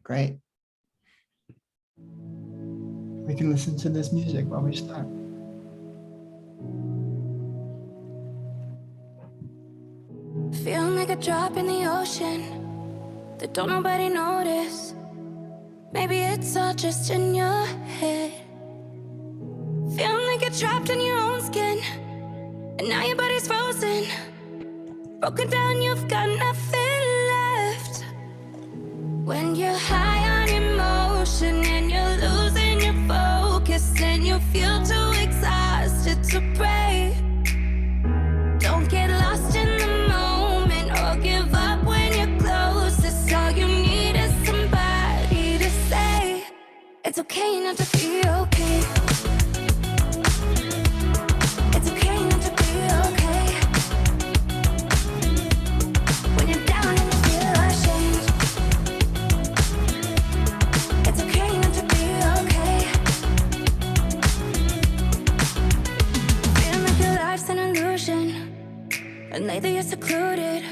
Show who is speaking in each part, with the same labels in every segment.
Speaker 1: Great. We can listen to this music while we start.
Speaker 2: Feeling like a drop in the ocean that don't nobody notice. Maybe it's all just in your head. Feeling like you're trapped in your own skin, and now your body's frozen. Broken down, you've got nothing left. When you're high on emotion and you're losing your focus, and you feel too exhausted to pray. Don't get lost in the moment or give up when you're closest. All you need is somebody to say it's okay not to be okay. It's okay not to be okay. When you're down and you feel ashamed, it's okay not to be okay. Feeling like your life's an illusion, and lately you're secluded,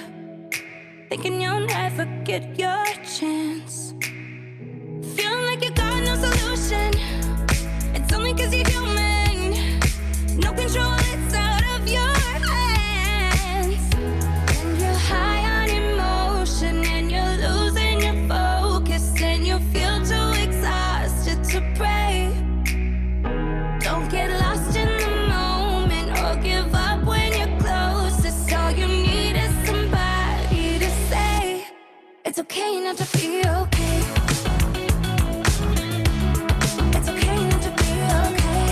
Speaker 2: thinking you'll never get your chance. Feeling like you got no solution. It's only 'cause you're human. No control, it's out of your hands. And you're high on emotion and you're losing your focus, and you feel too exhausted to pray. Don't get lost in the moment or give up when you're closest. All you need is somebody to say it's okay not to be okay. It's okay not to be okay.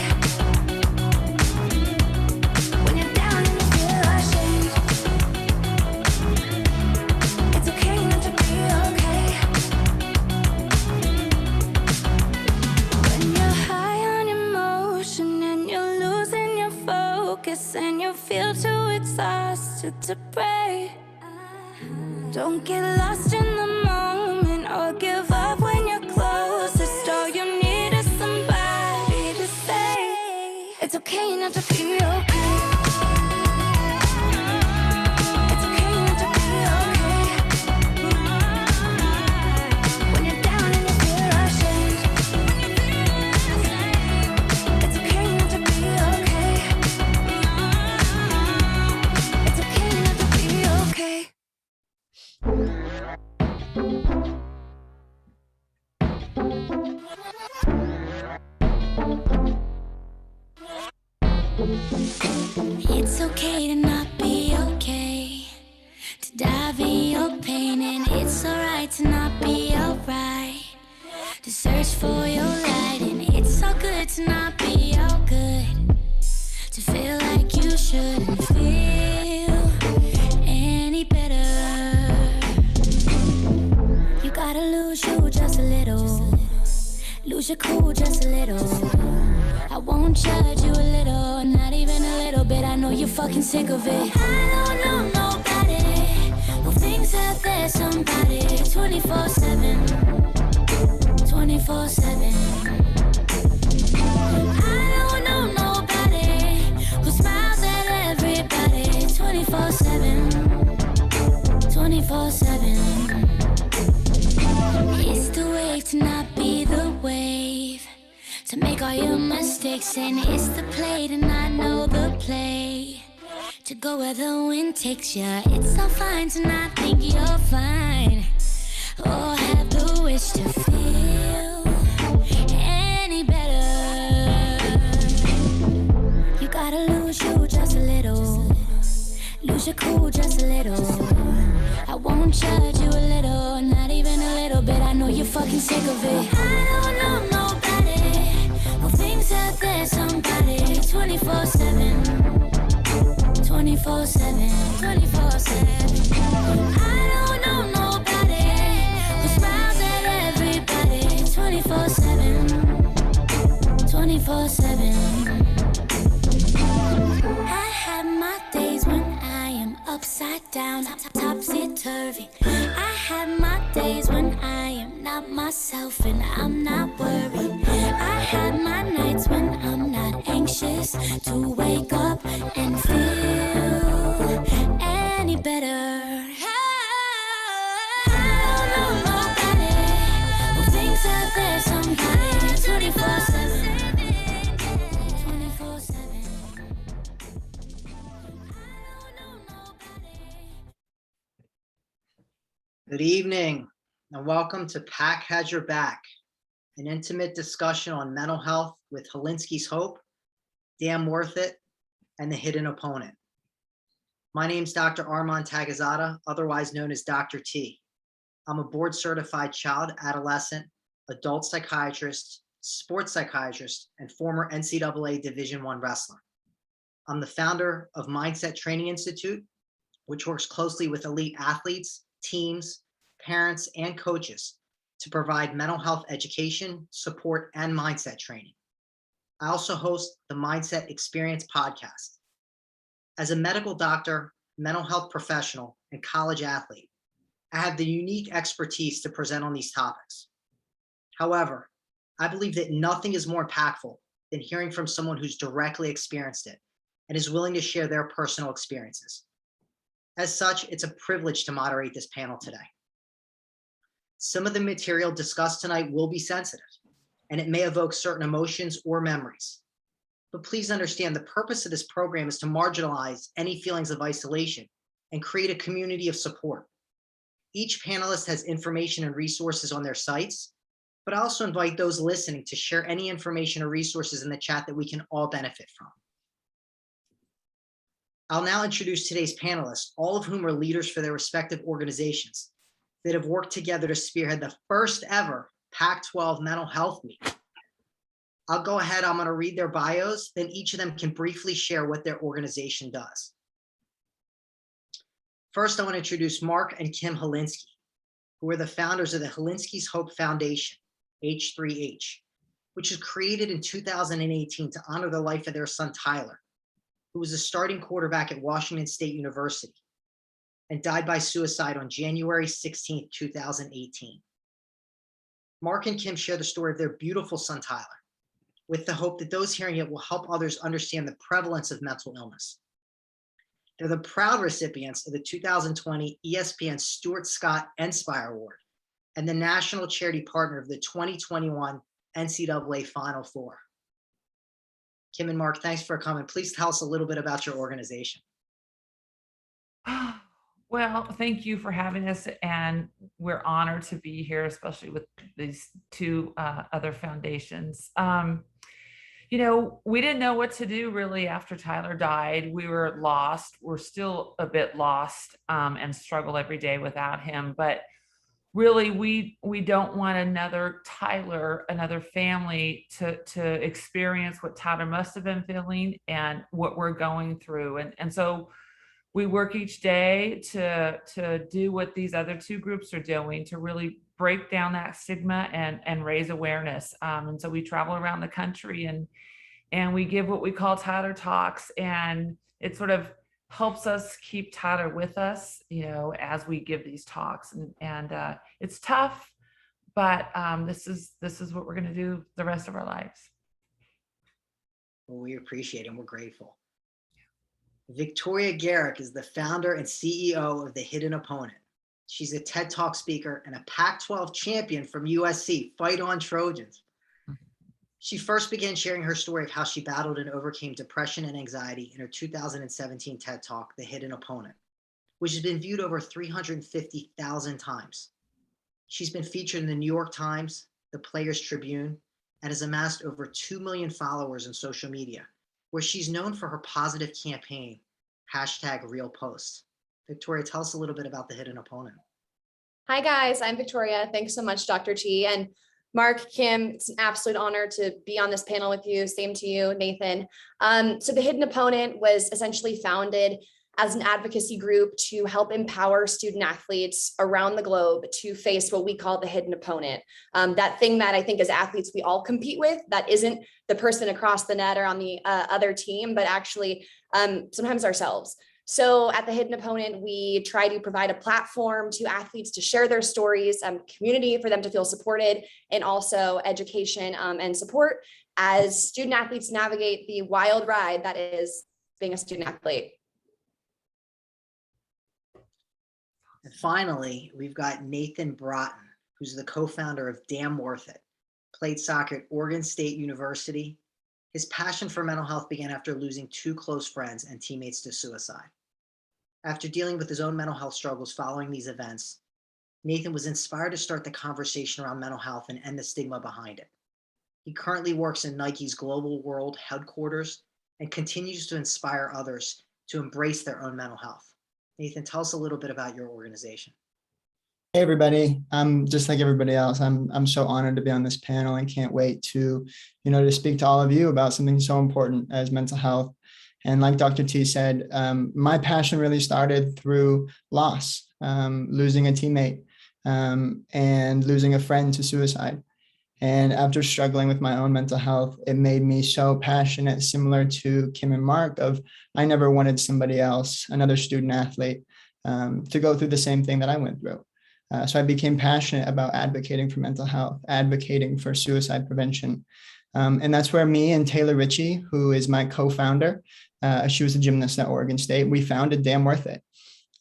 Speaker 2: When you're down and you feel ashamed, it's okay not to be okay. When you're high on emotion and you're losing your focus, and you feel too exhausted to pray. Don't get lost in the moment or give up when you're closest. All you need is somebody to say it's okay not to be okay. It's okay not to be okay. When you're down and you feel ashamed, it's okay not to be okay. It's okay not to be okay. It's okay to not be okay, to dive in your pain, and it's alright to not be alright, to search for your light, and it's all good to not be all good, to feel like you shouldn't feel any better. You gotta lose you just a little, lose your cool just a little. I won't judge you a little, not even a little bit. I know you're fucking sick of it. I don't know nobody who thinks that there's somebody 24/7, 24/7. I don't know nobody who smiles at everybody 24/7, 24/7. It's the wave to not be the wave, to make all your mistakes, and it's the play to not know the play, to go where the wind takes you. It's all fine to not think you're fine, or have the wish to feel any better. You gotta lose you just a little, lose your cool just a little. I won't judge you a little, not even a little bit. I know you're fucking sick of it. I don't know nobody who thinks that there's somebody 24/7, 24/7, 24/7. I don't know nobody who smiles at everybody 24/7, 24/7. I have my days when I am upside down, topsy-turvy. I have my days when I am not myself and I'm not worried. I have my nights when I'm not anxious to wake up and feel any better. I don't know nobody who
Speaker 3: Good evening and welcome to PAC Has Your Back, an intimate discussion on mental health with Hilinski's Hope, Damn Worth It, and The Hidden Opponent. My name's Dr. Arman Taghizadeh, otherwise known as Dr. T. I'm a board certified child, adolescent, adult psychiatrist, sports psychiatrist, and former NCAA Division I wrestler. I'm the founder of Mindset Training Institute, which works closely with elite athletes, teams, parents, and coaches to provide mental health education, support, and mindset training. I also host the Mindset Experience podcast. As a medical doctor, mental health professional, and college athlete, I have the unique expertise to present on these topics. However, I believe that nothing is more impactful than hearing from someone who's directly experienced it and is willing to share their personal experiences. As such, it's a privilege to moderate this panel today. Some of the material discussed tonight will be sensitive, and it may evoke certain emotions or memories. But please understand the purpose of this program is to marginalize any feelings of isolation and create a community of support. Each panelist has information and resources on their sites, but I also invite those listening to share any information or resources in the chat that we can all benefit from. I'll now introduce today's panelists, all of whom are leaders for their respective organizations that have worked together to spearhead the first ever Pac-12 Mental Health Week. I'll go ahead, I'm gonna read their bios, then each of them can briefly share what their organization does. First, I wanna introduce Mark and Kym Hilinski, who are the founders of the Hilinski's Hope Foundation, H3H, which was created in 2018 to honor the life of their son, Tyler, who was a starting quarterback at Washington State University and died by suicide on January 16, 2018. Mark and Kym share the story of their beautiful son, Tyler, with the hope that those hearing it will help others understand the prevalence of mental illness. They're the proud recipients of the 2020 ESPN Stuart Scott ENSPIRE Award and the national charity partner of the 2021 NCAA Final Four. Kym and Mark, thanks for coming. Please tell us a little bit about your organization.
Speaker 4: Well, thank you for having us, and we're honored to be here, especially with these two other foundations. You know, we didn't know what to do really after Tyler died. We were lost. We're still a bit lost and struggle every day without him. But really, we don't want another Tyler, another family to experience what Tyler must have been feeling and what we're going through. And so we work each day to do what these other two groups are doing, to really break down that stigma and raise awareness. And so we travel around the country and we give what we call Tyler Talks, and it sort of helps us keep Tyler with us, you know, as we give these talks. And it's tough, but this is what we're going to do the rest of our lives.
Speaker 3: Well, we appreciate it and we're grateful. Victoria Garrick is the founder and CEO of The Hidden Opponent. She's a TED Talk speaker and a Pac-12 champion from USC, Fight On Trojans. She first began sharing her story of how she battled and overcame depression and anxiety in her 2017 TED Talk, The Hidden Opponent, which has been viewed over 350,000 times. She's been featured in the New York Times, the Players Tribune, and has amassed over 2 million followers on social media, where she's known for her positive campaign, #RealPost. Victoria, tell us a little bit about The Hidden Opponent.
Speaker 5: Hi guys, I'm Victoria. Thanks so much, Dr. T. And Mark, Kym, it's an absolute honor to be on this panel with you. Same to you, Nathan. So The Hidden Opponent was essentially founded as an advocacy group to help empower student athletes around the globe to face what we call the hidden opponent. That thing that I think as athletes we all compete with, that isn't the person across the net or on the other team, but actually sometimes ourselves. So at The Hidden Opponent, we try to provide a platform to athletes to share their stories, community for them to feel supported, and also education and support as student athletes navigate the wild ride that is being a student athlete.
Speaker 3: And finally, we've got Nathan Braaten, who's the co-founder of Damn Worth It, played soccer at Oregon State University. His passion for mental health began after losing 2 close friends and teammates to suicide. After dealing with his own mental health struggles following these events, Nathan was inspired to start the conversation around mental health and end the stigma behind it. He currently works in Nike's global world headquarters and continues to inspire others to embrace their own mental health. Nathan, tell us a little bit about your organization.
Speaker 1: Hey everybody, I'm just like everybody else. I'm so honored to be on this panel and can't wait to, to speak to all of you about something so important as mental health. And like Dr. T said, my passion really started through loss, losing a teammate, and losing a friend to suicide. And after struggling with my own mental health, it made me so passionate, similar to Kym and Mark, of I never wanted somebody else, another student athlete, to go through the same thing that I went through. So I became passionate about advocating for mental health, advocating for suicide prevention. And that's where me and Taylor Ritchie, who is my co-founder, she was a gymnast at Oregon State, we founded Damn Worth It.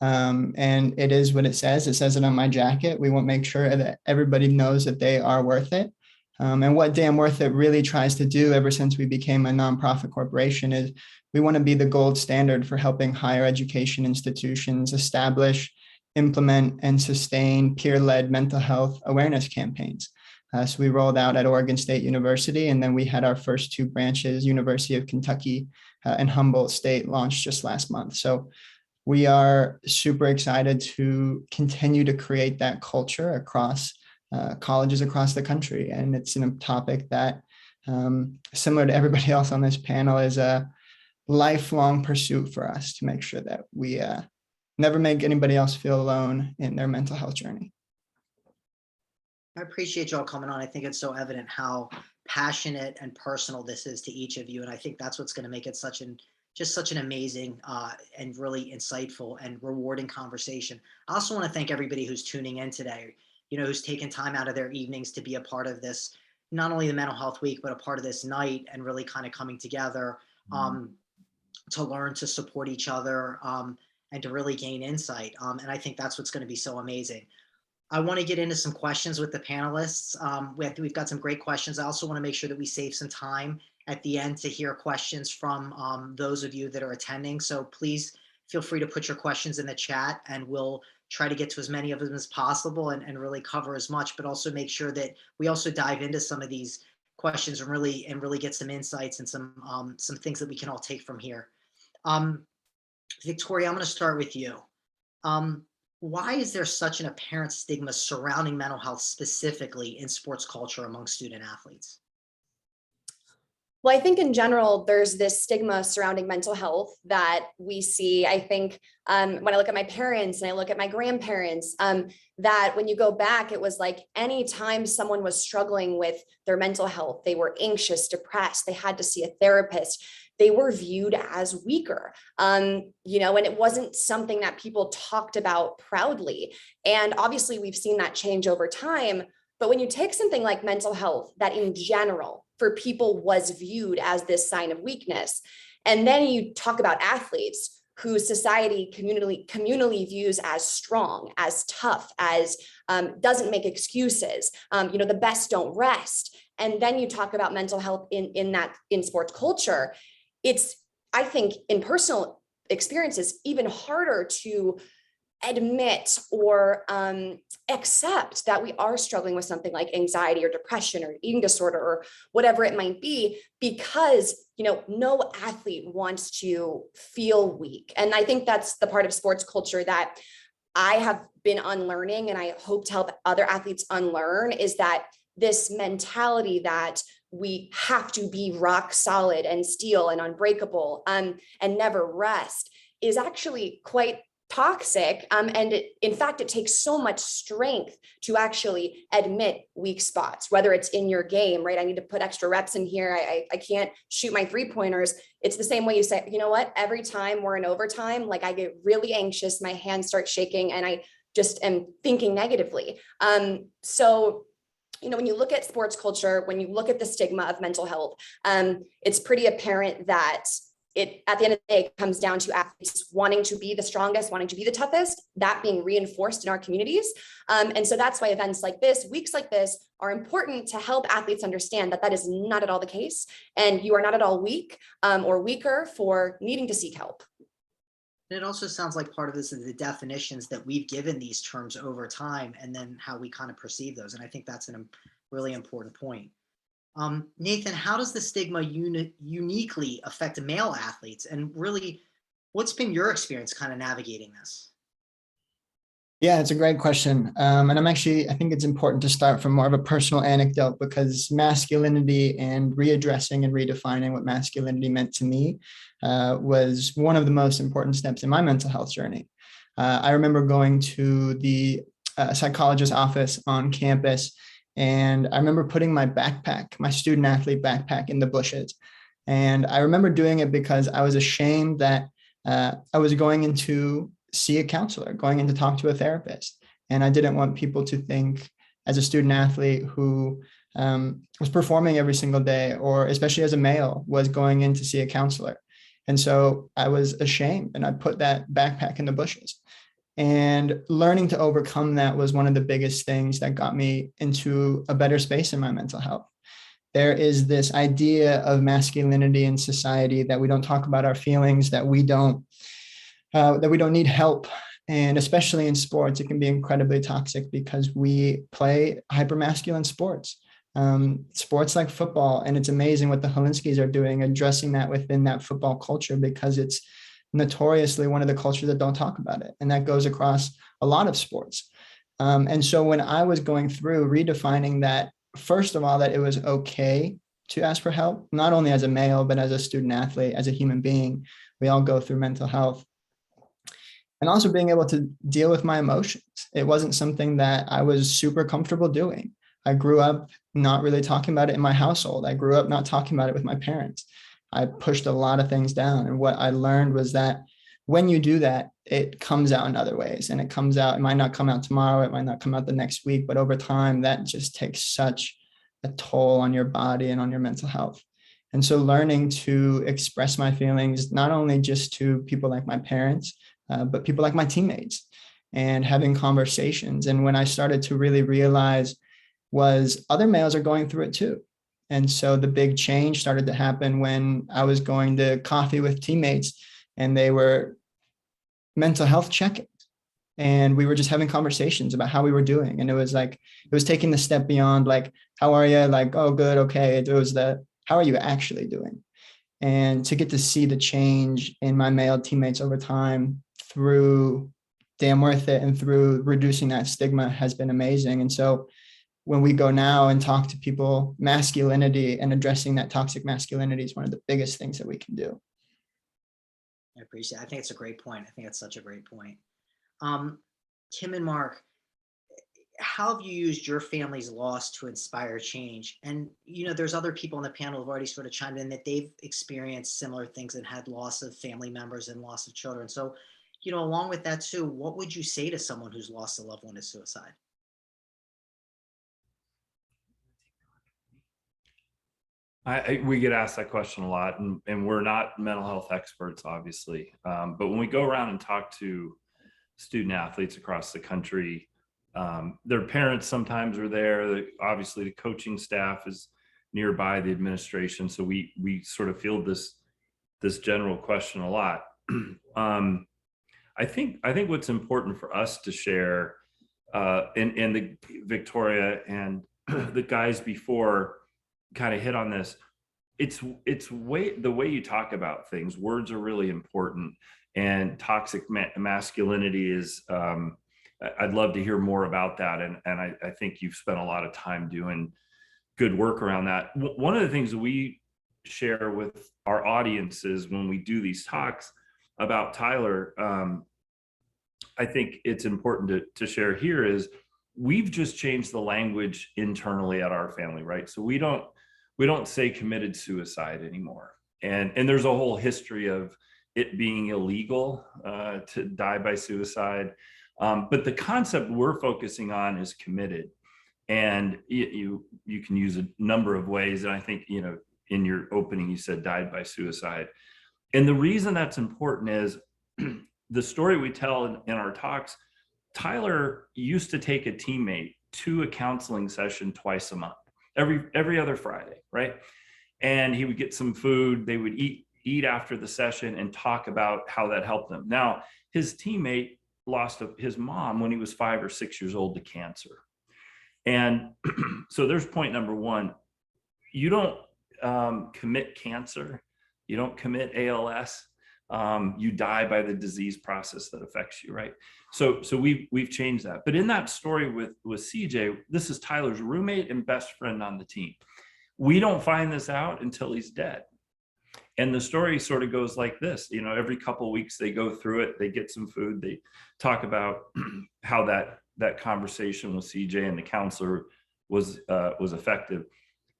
Speaker 1: And it is what it says. It says it on my jacket. We want to make sure that everybody knows that they are worth it. And what Damn Worth It really tries to do ever since we became a nonprofit corporation is we want to be the gold standard for helping higher education institutions establish, implement, and sustain peer-led mental health awareness campaigns. So we rolled out at Oregon State University, and then we had our first two branches, University of Kentucky and Humboldt State, launched just last month. So we are super excited to continue to create that culture across colleges across the country. And it's a topic that, similar to everybody else on this panel, is a lifelong pursuit for us to make sure that we never make anybody else feel alone in their mental health journey.
Speaker 3: I appreciate y'all coming on. I think it's so evident how passionate and personal this is to each of you. And I think that's what's going to make it just such an amazing and really insightful and rewarding conversation. I also want to thank everybody who's tuning in today, who's taken time out of their evenings to be a part of this, not only the Mental Health Week, but a part of this night, and really kind of coming together to learn, to support each other, and to really gain insight. And I think that's what's going to be so amazing. I want to get into some questions with the panelists. We've got some great questions. I also want to make sure that we save some time at the end to hear questions from those of you that are attending. So please feel free to put your questions in the chat, and we'll try to get to as many of them as possible and really cover as much, but also make sure that we also dive into some of these questions and really get some insights and some things that we can all take from here. Victoria, I'm going to start with you. Why is there such an apparent stigma surrounding mental health, specifically in sports culture among student athletes?
Speaker 5: Well, I think in general, there's this stigma surrounding mental health that we see. I think when I look at my parents and I look at my grandparents, that when you go back, it was like anytime someone was struggling with their mental health, they were anxious, depressed, they had to see a therapist, they were viewed as weaker, and it wasn't something that people talked about proudly. And obviously we've seen that change over time. But when you take something like mental health, that in general for people was viewed as this sign of weakness, and then you talk about athletes who society communally views as strong, as tough, as doesn't make excuses, the best don't rest. And then you talk about mental health in sports culture. It's, I think, in personal experiences, even harder to admit or accept that we are struggling with something like anxiety or depression or eating disorder or whatever it might be, because no athlete wants to feel weak. And I think that's the part of sports culture that I have been unlearning, and I hope to help other athletes unlearn, is that this mentality that we have to be rock solid and steel and unbreakable and never rest is actually quite toxic. In fact, it takes so much strength to actually admit weak spots, whether it's in your game, right? I need to put extra reps in here. I can't shoot my 3-pointers. It's the same way you say, you know what, every time we're in overtime, like I get really anxious, my hands start shaking, and I just am thinking negatively. So when you look at sports culture, when you look at the stigma of mental health, it's pretty apparent that it, at the end of the day, comes down to athletes wanting to be the strongest, wanting to be the toughest, that being reinforced in our communities. And so that's why events like this, weeks like this, are important to help athletes understand that that is not at all the case. And you are not at all weak or weaker for needing to seek help.
Speaker 3: And it also sounds like part of this is the definitions that we've given these terms over time, and then how we kind of perceive those. And I think that's a really important point. Nathan, how does the stigma uniquely affect male athletes? And really, what's been your experience kind of navigating this?
Speaker 1: Yeah, it's a great question. And I think it's important to start from more of a personal anecdote, because masculinity and readdressing and redefining what masculinity meant to me was one of the most important steps in my mental health journey. I remember going to the psychologist's office on campus, and I remember putting my backpack, my student athlete backpack, in the bushes. And I remember doing it because I was ashamed that I was going in to see a counselor, going in to talk to a therapist. And I didn't want people to think, as a student athlete who was performing every single day, or especially as a male, was going in to see a counselor. And so I was ashamed, and I put that backpack in the bushes. And learning to overcome that was one of the biggest things that got me into a better space in my mental health. There is this idea of masculinity in society that we don't talk about our feelings, that we don't need help. And especially in sports, it can be incredibly toxic because we play hypermasculine sports, sports like football. And it's amazing what the Hilinskis are doing, addressing that within that football culture, because it's notoriously one of the cultures that don't talk about it. And that goes across a lot of sports. And so when I was going through redefining that, first of all, that it was okay to ask for help, not only as a male, but as a student athlete, as a human being, we all go through mental health. And also being able to deal with my emotions. It wasn't something that I was super comfortable doing. I grew up not really talking about it in my household. I grew up not talking about it with my parents. I pushed a lot of things down. And what I learned was that when you do that, it comes out in other ways. And it comes out, it might not come out tomorrow, it might not come out the next week, but over time, that just takes such a toll on your body and on your mental health. And so learning to express my feelings, not only just to people like my parents, but people like my teammates, and having conversations. And when I started to really realize was other males are going through it too. And so the big change started to happen when I was going to coffee with teammates, and they were mental health checking. And we were just having conversations about how we were doing. And it was taking the step beyond like, how are you? Like, oh, good. Okay. It was how are you actually doing? And to get to see the change in my male teammates over time through Damn Worth It and through reducing that stigma has been amazing. And so when we go now and talk to people, masculinity and addressing that toxic masculinity is one of the biggest things that we can do.
Speaker 3: I appreciate it. I think it's a great point. I think it's such a great point. Kym and Mark, how have you used your family's loss to inspire change? And, there's other people on the panel who've already sort of chimed in that they've experienced similar things and had loss of family members and loss of children. So, along with that too, what would you say to someone who's lost a loved one to suicide?
Speaker 6: We get asked that question a lot, and we're not mental health experts, obviously. But when we go around and talk to student athletes across the country, their parents sometimes are there. Obviously, the coaching staff is nearby, the administration. So we sort of field this general question a lot. I think what's important for us to share, and the Victoria and the guys before kind of hit on this. It's the way you talk about things. Words are really important, and toxic masculinity is. I'd love to hear more about that, and I think you've spent a lot of time doing good work around that. One of the things we share with our audiences when we do these talks about Tyler, I think it's important to share here is we've just changed the language internally at our family, right? So we don't say committed suicide anymore. And there's a whole history of it being illegal to die by suicide. But the concept we're focusing on is committed. And you can use a number of ways. And I think, in your opening, you said died by suicide. And the reason that's important is the story we tell in our talks, Tyler used to take a teammate to a counseling session twice a month, every other Friday, right? And he would get some food, they would eat eat after the session, and talk about how that helped them. Now, his teammate lost his mom when he was 5 or 6 years old to cancer. And so there's point number one. You don't commit cancer. You don't commit ALS. You die by the disease process that affects you, right? So we've changed that. But in that story with CJ, this is Tyler's roommate and best friend on the team. We don't find this out until he's dead. And the story sort of goes like this, you know, every couple of weeks they go through it, they get some food, they talk about how that conversation with CJ and the counselor was effective.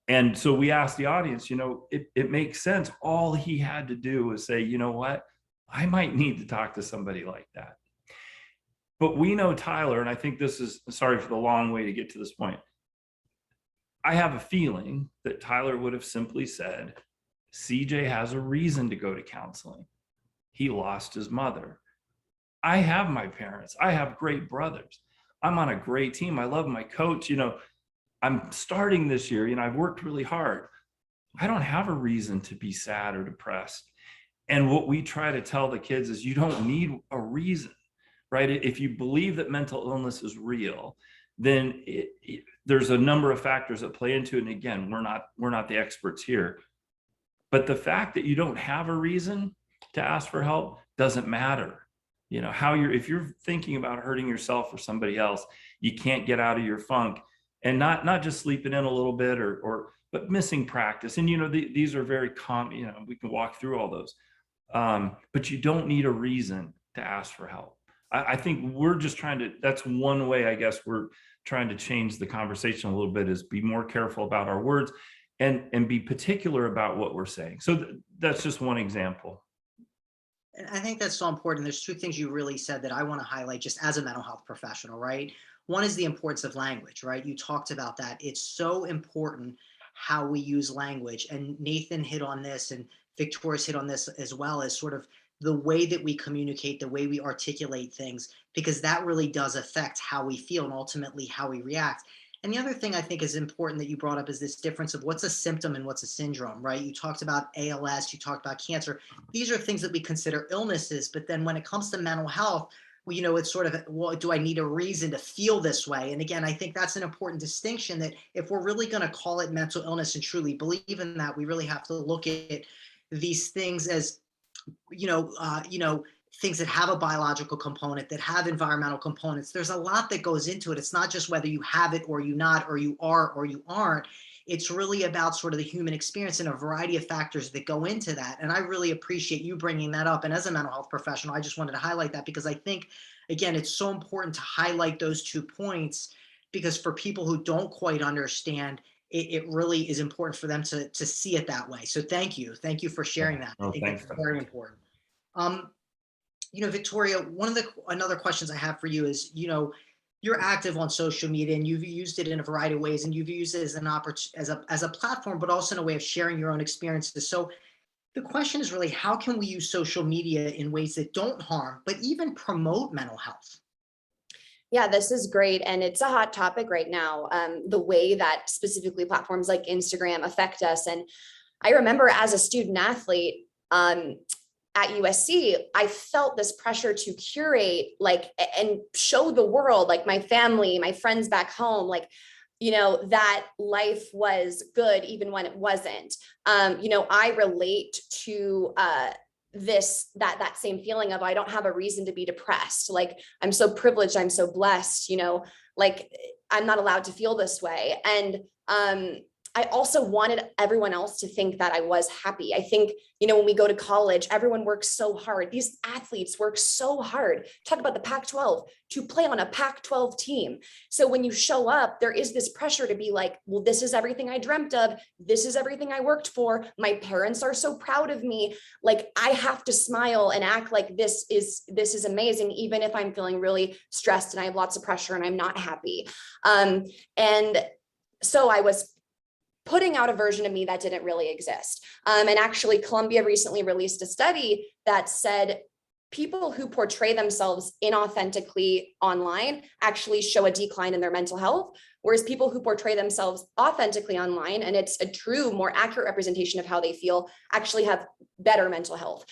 Speaker 6: And so we asked the audience, you know, it makes sense. All he had to do was say, you know what, I might need to talk to somebody like that. But we know Tyler, and I think this is, sorry for the long way to get to this point. I have a feeling that Tyler would have simply said, CJ has a reason to go to counseling. He lost his mother. I have my parents. I have great brothers. I'm on a great team. I love my coach. You know, I'm starting this year. You know, I've worked really hard. I don't have a reason to be sad or depressed. And what we try to tell the kids is you don't need a reason, right? If you believe that mental illness is real, then there's a number of factors that play into it. And again, we're not the experts here. But the fact that you don't have a reason to ask for help doesn't matter. You know, if you're thinking about hurting yourself or somebody else, you can't get out of your funk, and not just sleeping in a little bit but missing practice. And, you know, these are very common, you know, we can walk through all those. But you don't need a reason to ask for help. I think we're just that's one way, I guess, we're trying to change the conversation a little bit, is be more careful about our words and be particular about what we're saying. So that's just one example.
Speaker 3: And I think that's so important. There's two things you really said that I want to highlight just as a mental health professional, right? One is the importance of language, right? You talked about that. It's so important how we use language. And Nathan hit on this, and Victoria's hit on this as well, as sort of the way that we communicate, the way we articulate things, because that really does affect how we feel and ultimately how we react. And the other thing I think is important that you brought up is this difference of what's a symptom and what's a syndrome, right? You talked about ALS, you talked about cancer. These are things that we consider illnesses, but then when it comes to mental health, well, you know, it's sort of, well, do I need a reason to feel this way? And again, I think that's an important distinction, that if we're really going to call it mental illness and truly believe in that, we really have to look at these things as, things that have a biological component, that have environmental components. There's a lot that goes into it. It's not just whether you have it or you not, or you are or you aren't. It's really about sort of the human experience and a variety of factors that go into that. And I really appreciate you bringing that up. And as a mental health professional, I just wanted to highlight that, because I think, again, it's so important to highlight those 2 points, because for people who don't quite understand, it really is important for them to see it that way. So thank you. Thank you for sharing that. I think that's very important. Victoria, another questions I have for you is, you're active on social media and you've used it in a variety of ways, and you've used it as an as a platform, but also in a way of sharing your own experiences. So the question is really, how can we use social media in ways that don't harm, but even promote mental health?
Speaker 5: Yeah, this is great. And it's a hot topic right now, the way that specifically platforms like Instagram affect us. And I remember as a student athlete, at USC, I felt this pressure to curate, and show the world, my family, my friends back home, that life was good even when it wasn't. I relate to that same feeling of, I don't have a reason to be depressed. I'm so privileged, I'm so blessed, I'm not allowed to feel this way. And I also wanted everyone else to think that I was happy. I think, when we go to college, everyone works so hard. These athletes work so hard. Talk about the Pac-12, to play on a Pac-12 team. So when you show up, there is this pressure to be like, well, this is everything I dreamt of. This is everything I worked for. My parents are so proud of me. I have to smile and act like this is amazing, even if I'm feeling really stressed and I have lots of pressure and I'm not happy. And so I was putting out a version of me that didn't really exist. And actually, Columbia recently released a study that said people who portray themselves inauthentically online actually show a decline in their mental health, whereas people who portray themselves authentically online, and it's a true, more accurate representation of how they feel, actually have better mental health.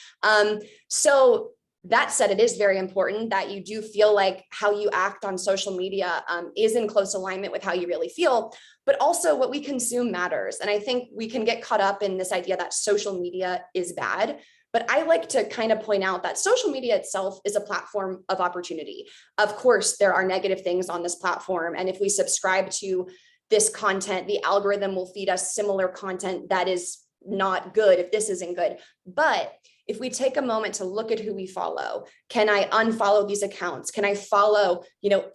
Speaker 5: So that said, it is very important that you do feel like how you act on social media is in close alignment with how you really feel, but also what we consume matters. And I think we can get caught up in this idea that social media is bad. But I like to kind of point out that social media itself is a platform of opportunity. Of course, there are negative things on this platform. And if we subscribe to this content, the algorithm will feed us similar content that is not good if this isn't good. But if we take a moment to look at who we follow, can I unfollow these accounts? Can I follow,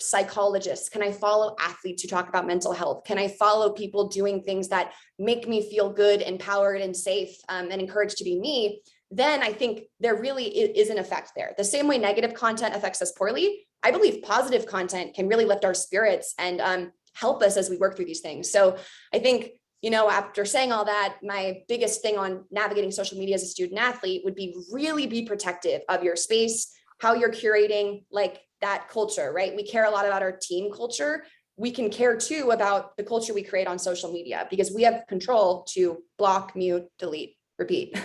Speaker 5: psychologists? Can I follow athletes who talk about mental health? Can I follow people doing things that make me feel good, empowered, and safe, and encouraged to be me? Then I think there really is an effect there. The same way negative content affects us poorly, I believe positive content can really lift our spirits and help us as we work through these things. So I think, after saying all that, my biggest thing on navigating social media as a student athlete would be really be protective of your space, how you're curating like that culture, right? We care a lot about our team culture. We can care too about the culture we create on social media because we have control to block, mute, delete, repeat.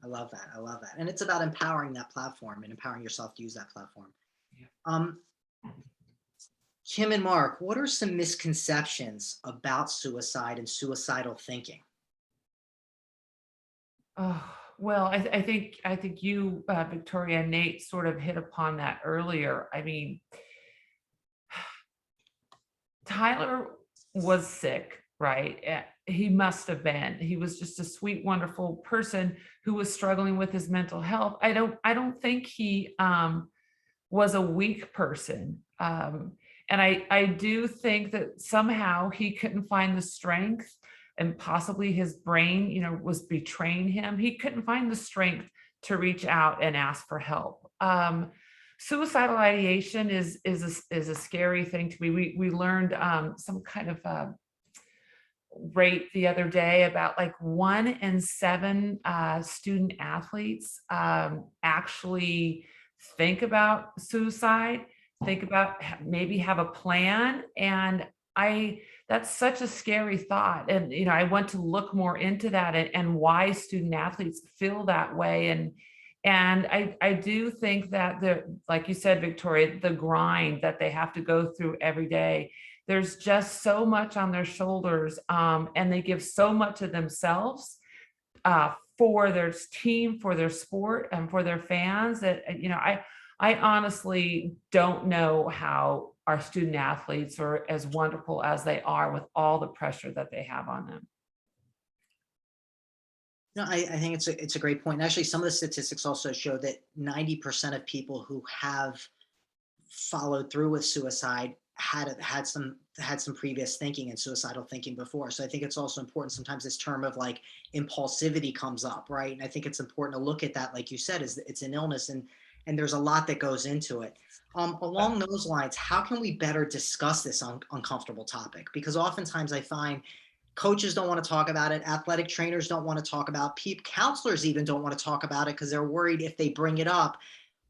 Speaker 3: I love that. I love that. And it's about empowering that platform and empowering yourself to use that platform. Kym and Mark, what are some misconceptions about suicide and suicidal thinking?
Speaker 4: Oh, well, I think you, Victoria and Nate sort of hit upon that earlier. I mean, Tyler was sick, right? He must have been. He was just a sweet, wonderful person who was struggling with his mental health. I don't think he was a weak person. And I do think that somehow he couldn't find the strength, and possibly his brain, was betraying him. He couldn't find the strength to reach out and ask for help. Suicidal ideation is a scary thing to me. We learned some kind of rate the other day about like 1 in 7 student athletes actually think about suicide, think about maybe have a plan. And that's such a scary thought. And, I want to look more into that and why student athletes feel that way. And I do think that like you said, Victoria, the grind that they have to go through every day, there's just so much on their shoulders, and they give so much of themselves for their team, for their sport, and for their fans that, I honestly don't know how our student athletes are as wonderful as they are with all the pressure that they have on them.
Speaker 3: No, I think it's a great point. And actually, some of the statistics also show that 90% of people who have followed through with suicide had some previous thinking and suicidal thinking before. So I think it's also important. Sometimes this term of like impulsivity comes up, right? And I think it's important to look at that, like you said, is it's an illness and there's a lot that goes into it. Along those lines, how can we better discuss this uncomfortable topic? Because oftentimes I find coaches don't want to talk about it. Athletic trainers don't want to talk about it. Counselors even don't want to talk about it because they're worried if they bring it up,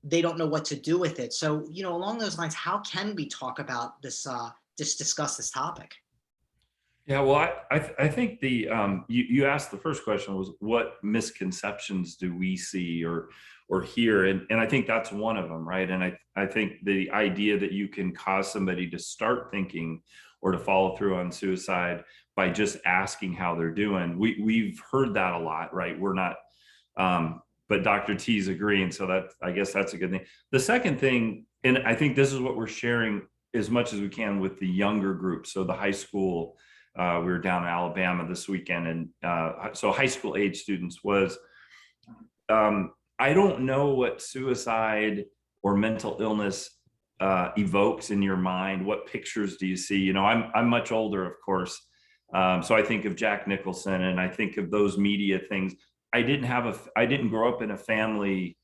Speaker 3: they don't know what to do with it. So, along those lines, how can we talk about this, just discuss this topic?
Speaker 6: Yeah, well, I think you asked the first question was what misconceptions do we see or hear? And I think that's one of them, right? And I think the idea that you can cause somebody to start thinking or to follow through on suicide by just asking how they're doing. We've heard that a lot, right? We're not, but Dr. T's agreeing. So I guess that's a good thing. The second thing, and I think this is what we're sharing as much as we can with the younger group. So the high school, we were down in Alabama this weekend. And so high school age students was, I don't know what suicide or mental illness evokes in your mind. What pictures do you see? I'm much older, of course. So I think of Jack Nicholson and I think of those media things. I didn't grow up in a family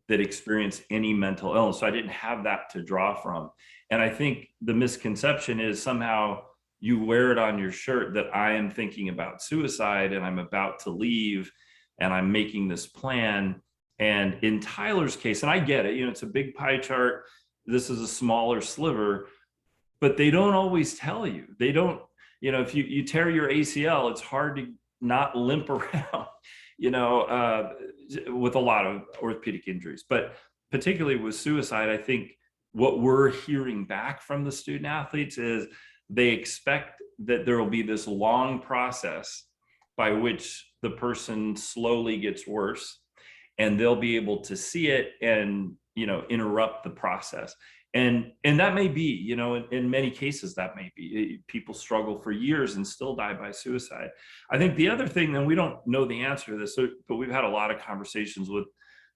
Speaker 6: that experienced any mental illness. So I didn't have that to draw from. And I think the misconception is somehow you wear it on your shirt that I am thinking about suicide and I'm about to leave and I'm making this plan. And in Tyler's case, and I get it, it's a big pie chart. This is a smaller sliver, but they don't always tell you. They don't, if you tear your ACL, it's hard to not limp around, with a lot of orthopedic injuries. But particularly with suicide, I think what we're hearing back from the student athletes is they expect that there will be this long process by which the person slowly gets worse, and they'll be able to see it and, interrupt the process. And that may be, in many cases, that may be. People struggle for years and still die by suicide. I think the other thing, and we don't know the answer to this, but we've had a lot of conversations with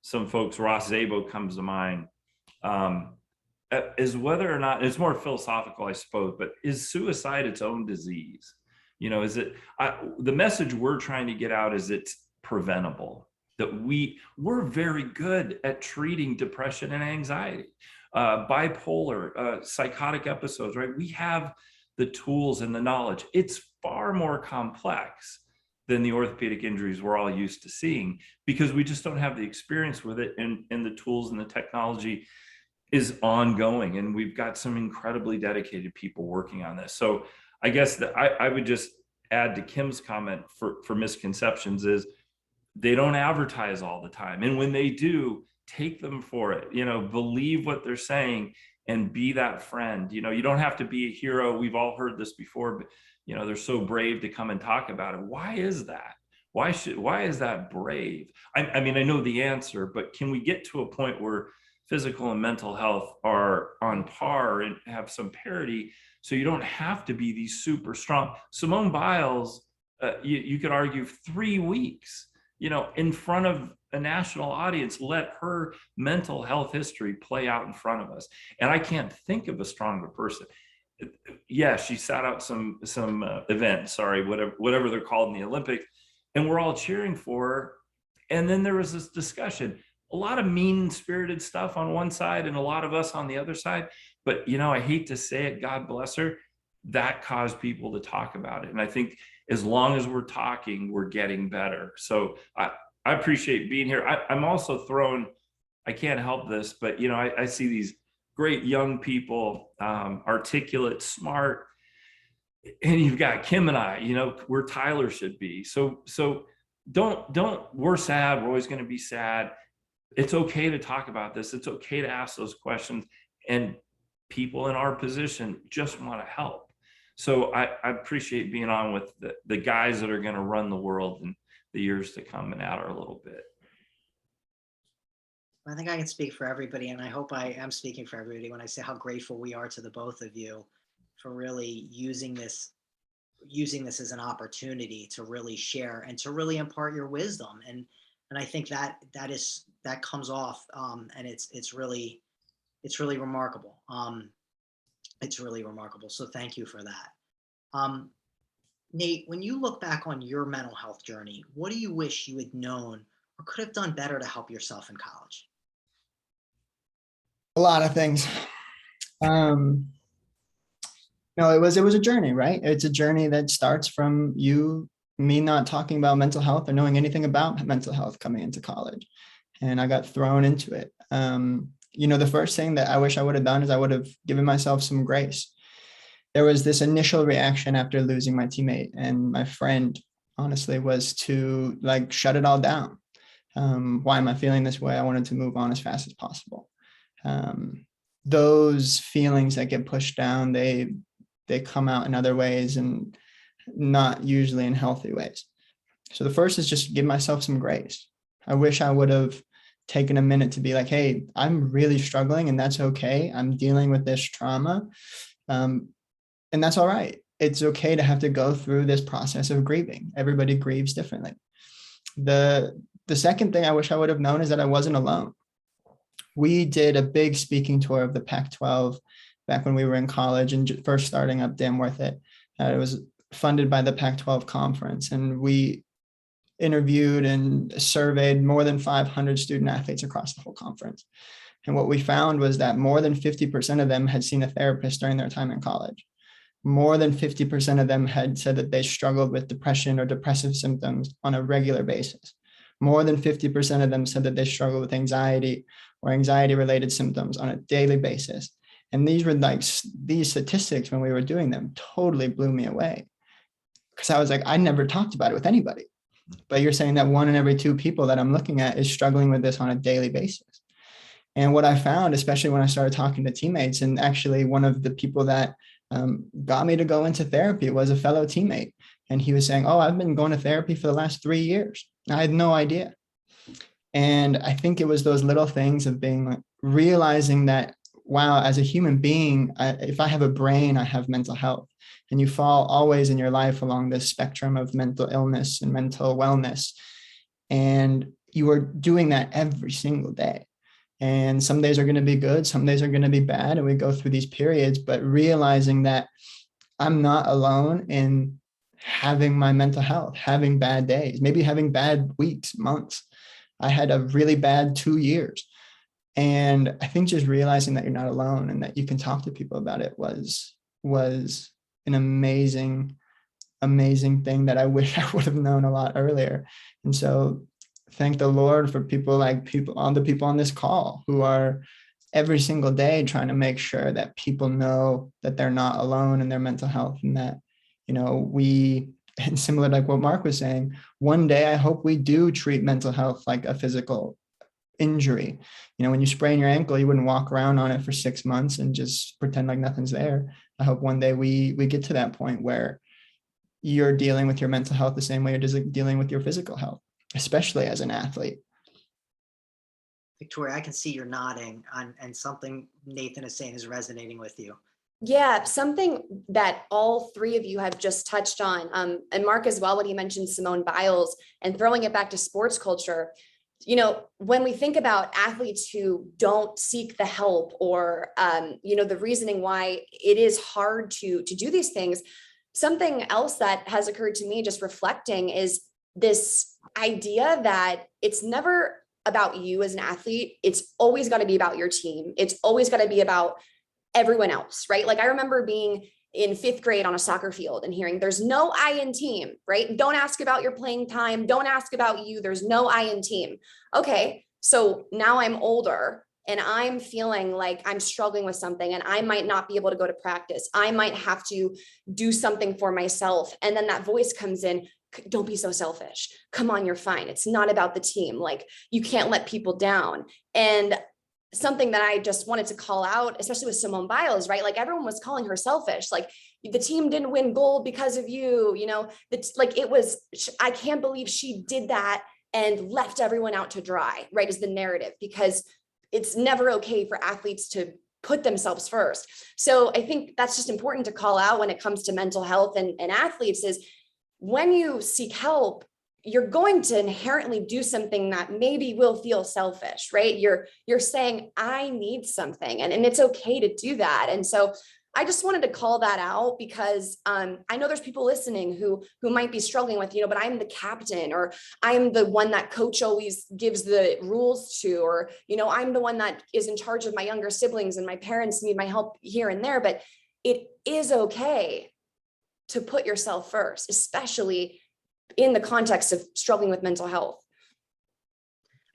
Speaker 6: some folks. Ross Zabo comes to mind, is whether or not, it's more philosophical, I suppose, but is suicide its own disease? Is it, the message we're trying to get out is it's preventable, that we're very good at treating depression and anxiety. Bipolar, psychotic episodes, right? We have the tools and the knowledge. It's far more complex than the orthopedic injuries we're all used to seeing, because we just don't have the experience with it, and the tools and the technology is ongoing, and we've got some incredibly dedicated people working on this. So I guess that I would just add to Kym's comment for misconceptions is they don't advertise all the time, and when they do, take them for it, believe what they're saying and be that friend. You don't have to be a hero. We've all heard this before, but they're so brave to come and talk about it. Why is that? Why is that brave? I mean, I know the answer, but can we get to a point where physical and mental health are on par and have some parity, so you don't have to be these super strong? Simone Biles, you could argue 3 weeks, in front of a national audience, let her mental health history play out in front of us. And I can't think of a stronger person. Yeah, she sat out some event, whatever they're called in the Olympics, and we're all cheering for her. And then there was this discussion, a lot of mean-spirited stuff on one side and a lot of us on the other side. But, I hate to say it, God bless her, that caused people to talk about it. And I think as long as we're talking, we're getting better. So I appreciate being here. I'm also thrown, I can't help this, but, I see these great young people, articulate, smart, and you've got Kym and I, where Tyler should be. So don't, we're sad. We're always going to be sad. It's okay to talk about this. It's okay to ask those questions, and people in our position just want to help. So I appreciate being on with the guys that are going to run the world in the years to come and add our little bit.
Speaker 3: I think I can speak for everybody, and I hope I am speaking for everybody when I say how grateful we are to the both of you for really using this as an opportunity to really share and to really impart your wisdom. And I think that comes off, and it's really remarkable. It's really remarkable. So thank you for that. Nate, when you look back on your mental health journey, what do you wish you had known or could have done better to help yourself in college?
Speaker 1: A lot of things. No, it was a journey, right? It's a journey that starts from me not talking about mental health or knowing anything about mental health coming into college. And I got thrown into it. The first thing that I wish I would have done is I would have given myself some grace. There was this initial reaction after losing my teammate and my friend, honestly, was to shut it all down. Why am I feeling this way? I wanted to move on as fast as possible. Those feelings that get pushed down, they come out in other ways and not usually in healthy ways. So the first is just give myself some grace. I wish I would have taken a minute to be like, hey, I'm really struggling and that's okay. I'm dealing with this trauma. And that's all right. It's okay to have to go through this process of grieving. Everybody grieves differently. The second thing I wish I would have known is that I wasn't alone. We did a big speaking tour of the Pac-12 back when we were in college and first starting up Damn Worth It. It was funded by the Pac-12 conference, and we interviewed and surveyed more than 500 student athletes across the whole conference. And what we found was that more than 50% of them had seen a therapist during their time in college. More than 50% of them had said that they struggled with depression or depressive symptoms on a regular basis. More than 50% of them said that they struggle with anxiety or anxiety related symptoms on a daily basis. And these were like, these statistics when we were doing them totally blew me away. Because I was like, I never talked about it with anybody. But you're saying that 1 in every 2 people that I'm looking at is struggling with this on a daily basis. And what I found, especially when I started talking to teammates, and actually one of the people that got me to go into therapy was a fellow teammate. And he was saying, oh, I've been going to therapy for the last 3 years. I had no idea. And I think it was those little things of being like, realizing that, wow, as a human being, if I have a brain, I have mental health. And you fall always in your life along this spectrum of mental illness and mental wellness. And you are doing that every single day. And some days are going to be good, some days are going to be bad. And we go through these periods, but realizing that I'm not alone in having my mental health, having bad days, maybe having bad weeks, months. I had a really bad 2 years. And I think just realizing that you're not alone and that you can talk to people about it was an amazing thing that I wish I would have known a lot earlier. And so thank the Lord for all the people on this call who are every single day trying to make sure that people know that they're not alone in their mental health, and that, and similar like what Mark was saying, one day I hope we do treat mental health like a physical injury. When you sprain your ankle, you wouldn't walk around on it for 6 months and just pretend like nothing's there. I hope one day we get to that point where you're dealing with your mental health the same way you're dealing with your physical health, especially as an athlete.
Speaker 3: Victoria, I can see you're nodding and something Nathan is saying is resonating with you.
Speaker 5: Yeah, something that all 3 of you have just touched on, and Mark as well, when he mentioned Simone Biles and throwing it back to sports culture. When we think about athletes who don't seek the help or, the reasoning why it is hard to do these things, something else that has occurred to me just reflecting is this idea that it's never about you as an athlete. It's always got to be about your team. It's always got to be about everyone else, right? Like I remember being in 5th grade on a soccer field and hearing there's no I in team, right? Don't ask about your playing time. Don't ask about you. There's no I in team. Okay. So now I'm older and I'm feeling like I'm struggling with something and I might not be able to go to practice. I might have to do something for myself. And then that voice comes in, don't be so selfish. Come on, you're fine. It's not about the team. Like you can't let people down. And something that I just wanted to call out, especially with Simone Biles, right? Like everyone was calling her selfish. Like the team didn't win gold because of you, I can't believe she did that and left everyone out to dry, right? Is the narrative, because it's never okay for athletes to put themselves first. So I think that's just important to call out when it comes to mental health and athletes is when you seek help, you're going to inherently do something that maybe will feel selfish, right? You're saying, I need something, and it's okay to do that. And so I just wanted to call that out because I know there's people listening who might be struggling with, but I'm the captain, or I'm the one that coach always gives the rules to, or, I'm the one that is in charge of my younger siblings and my parents need my help here and there. But it is okay to put yourself first, especially in the context of struggling with mental health.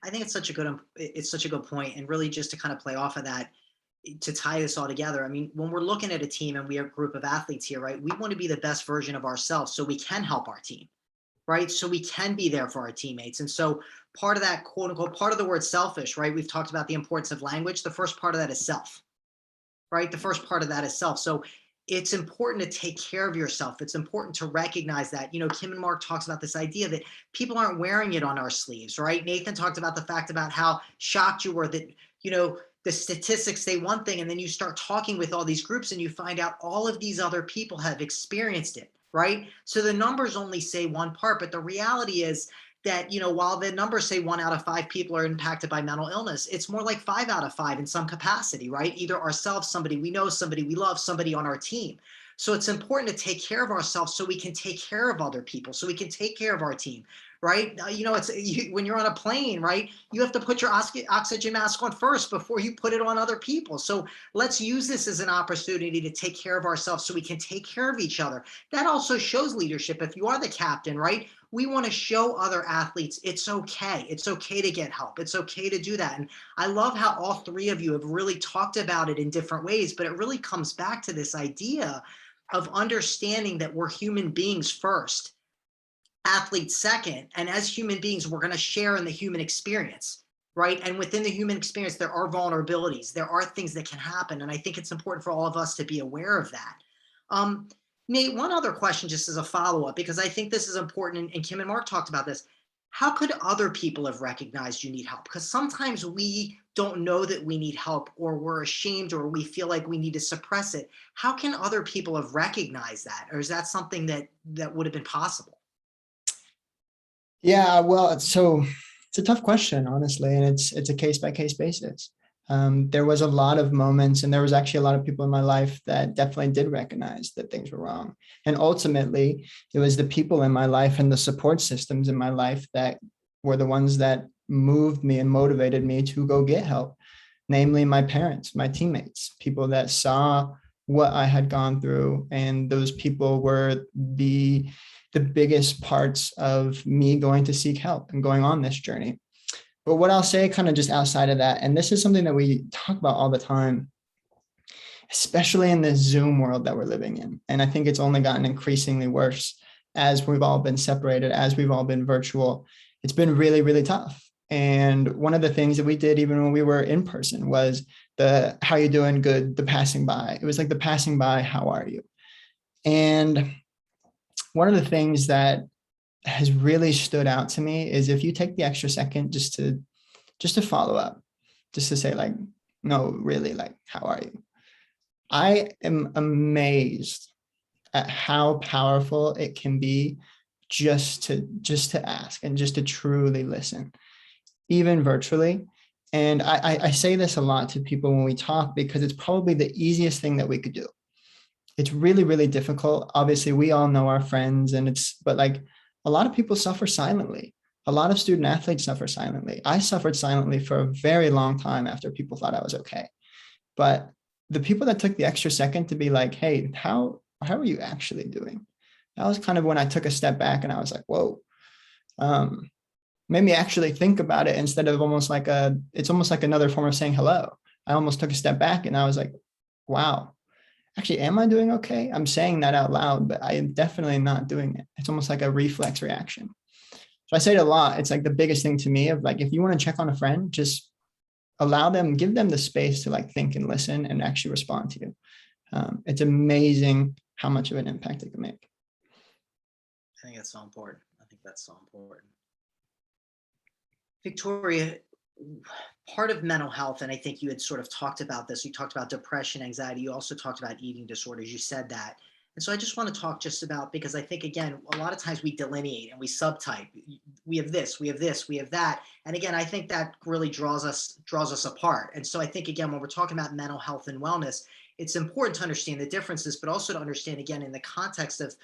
Speaker 3: I think it's such a good point. And really just to kind of play off of that, to tie this all together, I mean, when we're looking at a team and we have a group of athletes here, right, we want to be the best version of ourselves so we can help our team, right? So we can be there for our teammates. And so part of that, quote unquote, part of the word selfish, right? We've talked about the importance of language. The first part of that is self, right? The first part of that is self. So it's important to take care of yourself. It's important to recognize that, Kym and Mark talks about this idea that people aren't wearing it on our sleeves, right? Nathan talked about the fact about how shocked you were that, the statistics say one thing, and then you start talking with all these groups and you find out all of these other people have experienced it, right? So the numbers only say one part, but the reality is that, while the numbers say 1 out of 5 people are impacted by mental illness, it's more like 5 out of 5 in some capacity, right? Either ourselves, somebody we know, somebody we love, somebody on our team. So it's important to take care of ourselves so we can take care of other people, so we can take care of our team, right? When you're on a plane, right, you have to put your oxygen mask on first before you put it on other people. So let's use this as an opportunity to take care of ourselves so we can take care of each other. That also shows leadership. If you are the captain, right, we want to show other athletes it's okay. It's okay to get help. It's okay to do that. And I love how all three of you have really talked about it in different ways, but it really comes back to this idea of understanding that we're human beings first, athletes second, and as human beings, we're going to share in the human experience, right? And within the human experience, there are vulnerabilities. There are things that can happen. And I think it's important for all of us to be aware of that. Nate, one other question just as a follow-up, because I think this is important, and Kym and Mark talked about this. How could other people have recognized you need help? Because sometimes we don't know that we need help, or we're ashamed, or we feel like we need to suppress it. How can other people have recognized that? Or is that something that would have been possible?
Speaker 1: Yeah, well, it's a tough question, honestly, and it's a case-by-case basis. There was a lot of moments, and there was actually a lot of people in my life that definitely did recognize that things were wrong. And ultimately, it was the people in my life and the support systems in my life that were the ones that moved me and motivated me to go get help, namely my parents, my teammates, people that saw what I had gone through. And those people were the biggest parts of me going to seek help and going on this journey. But what I'll say kind of just outside of that, and this is something that we talk about all the time, especially in this Zoom world that we're living in. And I think it's only gotten increasingly worse as we've all been separated, as we've all been virtual. It's been really, really tough. And one of the things that we did even when we were in person was the how you doing, good, the passing by. It was like the passing by, how are you? And one of the things that has really stood out to me is if you take the extra second just to follow up, just to say like, no, really, like, how are you? I am amazed at how powerful it can be just to ask and just to truly listen, even virtually. And I say this a lot to people when we talk, because it's probably the easiest thing that we could do. It's really, really difficult. Obviously, we all know our friends, but like, a lot of people suffer silently. A lot of student athletes suffer silently. I suffered silently for a very long time after people thought I was okay. But the people that took the extra second to be like, hey, how are you actually doing? That was kind of when I took a step back and I was like, whoa, made me actually think about it instead of it's almost like another form of saying hello. I almost took a step back and I was like, wow. Actually, am I doing okay? I'm saying that out loud, but I am definitely not doing it. It's almost like a reflex reaction. So I say it a lot. It's like the biggest thing to me of like, if you want to check on a friend, just allow them, give them the space to like think and listen and actually respond to you. It's amazing how much of an impact it can make.
Speaker 3: I think that's so important. Victoria, part of mental health, and I think you had sort of talked about this, you talked about depression, anxiety, you also talked about eating disorders, you said that. And so I just want to talk just about, because I think, again, a lot of times we delineate and we subtype. We have this, we have this, we have that. And again, I think that really draws us apart. And so I think, again, when we're talking about mental health and wellness, it's important to understand the differences, but also to understand, again, in the context of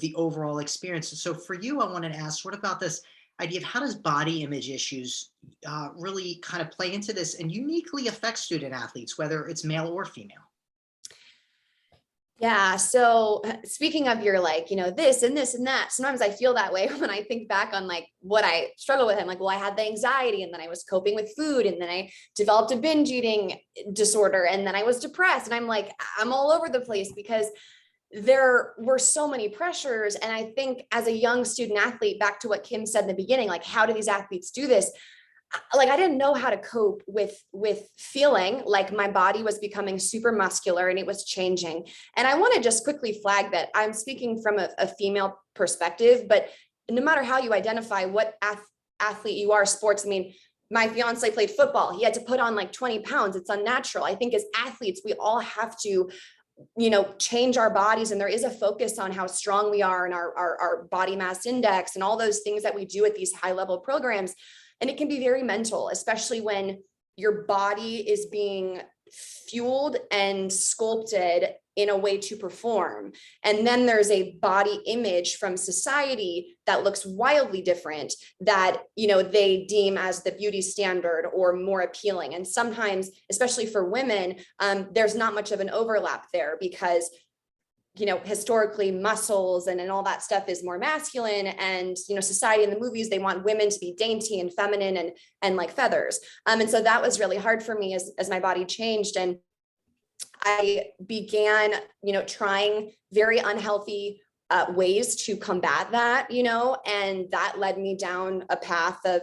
Speaker 3: the overall experience. And so for you, I wanted to ask sort of about this idea of how does body image issues really kind of play into this and uniquely affect student athletes, whether it's male or female?
Speaker 5: Yeah. So speaking of your like, this and this and that, sometimes I feel that way when I think back on like what I struggle with. I'm like, well, I had the anxiety and then I was coping with food and then I developed a binge eating disorder and then I was depressed. And I'm like, I'm all over the place because there were so many pressures. And I think as a young student athlete, back to what Kym said in the beginning, like, how do these athletes do this? Like, I didn't know how to cope with feeling like my body was becoming super muscular and it was changing. And I want to just quickly flag that I'm speaking from a female perspective, but no matter how you identify what athlete you are, sports, I mean, my fiance played football. He had to put on like 20 pounds. It's unnatural. I think as athletes, we all have to change our bodies. And there is a focus on how strong we are and our body mass index and all those things that we do at these high level programs. And it can be very mental, especially when your body is being fueled and sculpted in a way to perform. And then there's a body image from society that looks wildly different that, they deem as the beauty standard or more appealing. And sometimes, especially for women, there's not much of an overlap there because historically muscles and all that stuff is more masculine, and, society in the movies, they want women to be dainty and feminine and like feathers. And so that was really hard for me as my body changed. And I began, trying very unhealthy ways to combat that, and that led me down a path of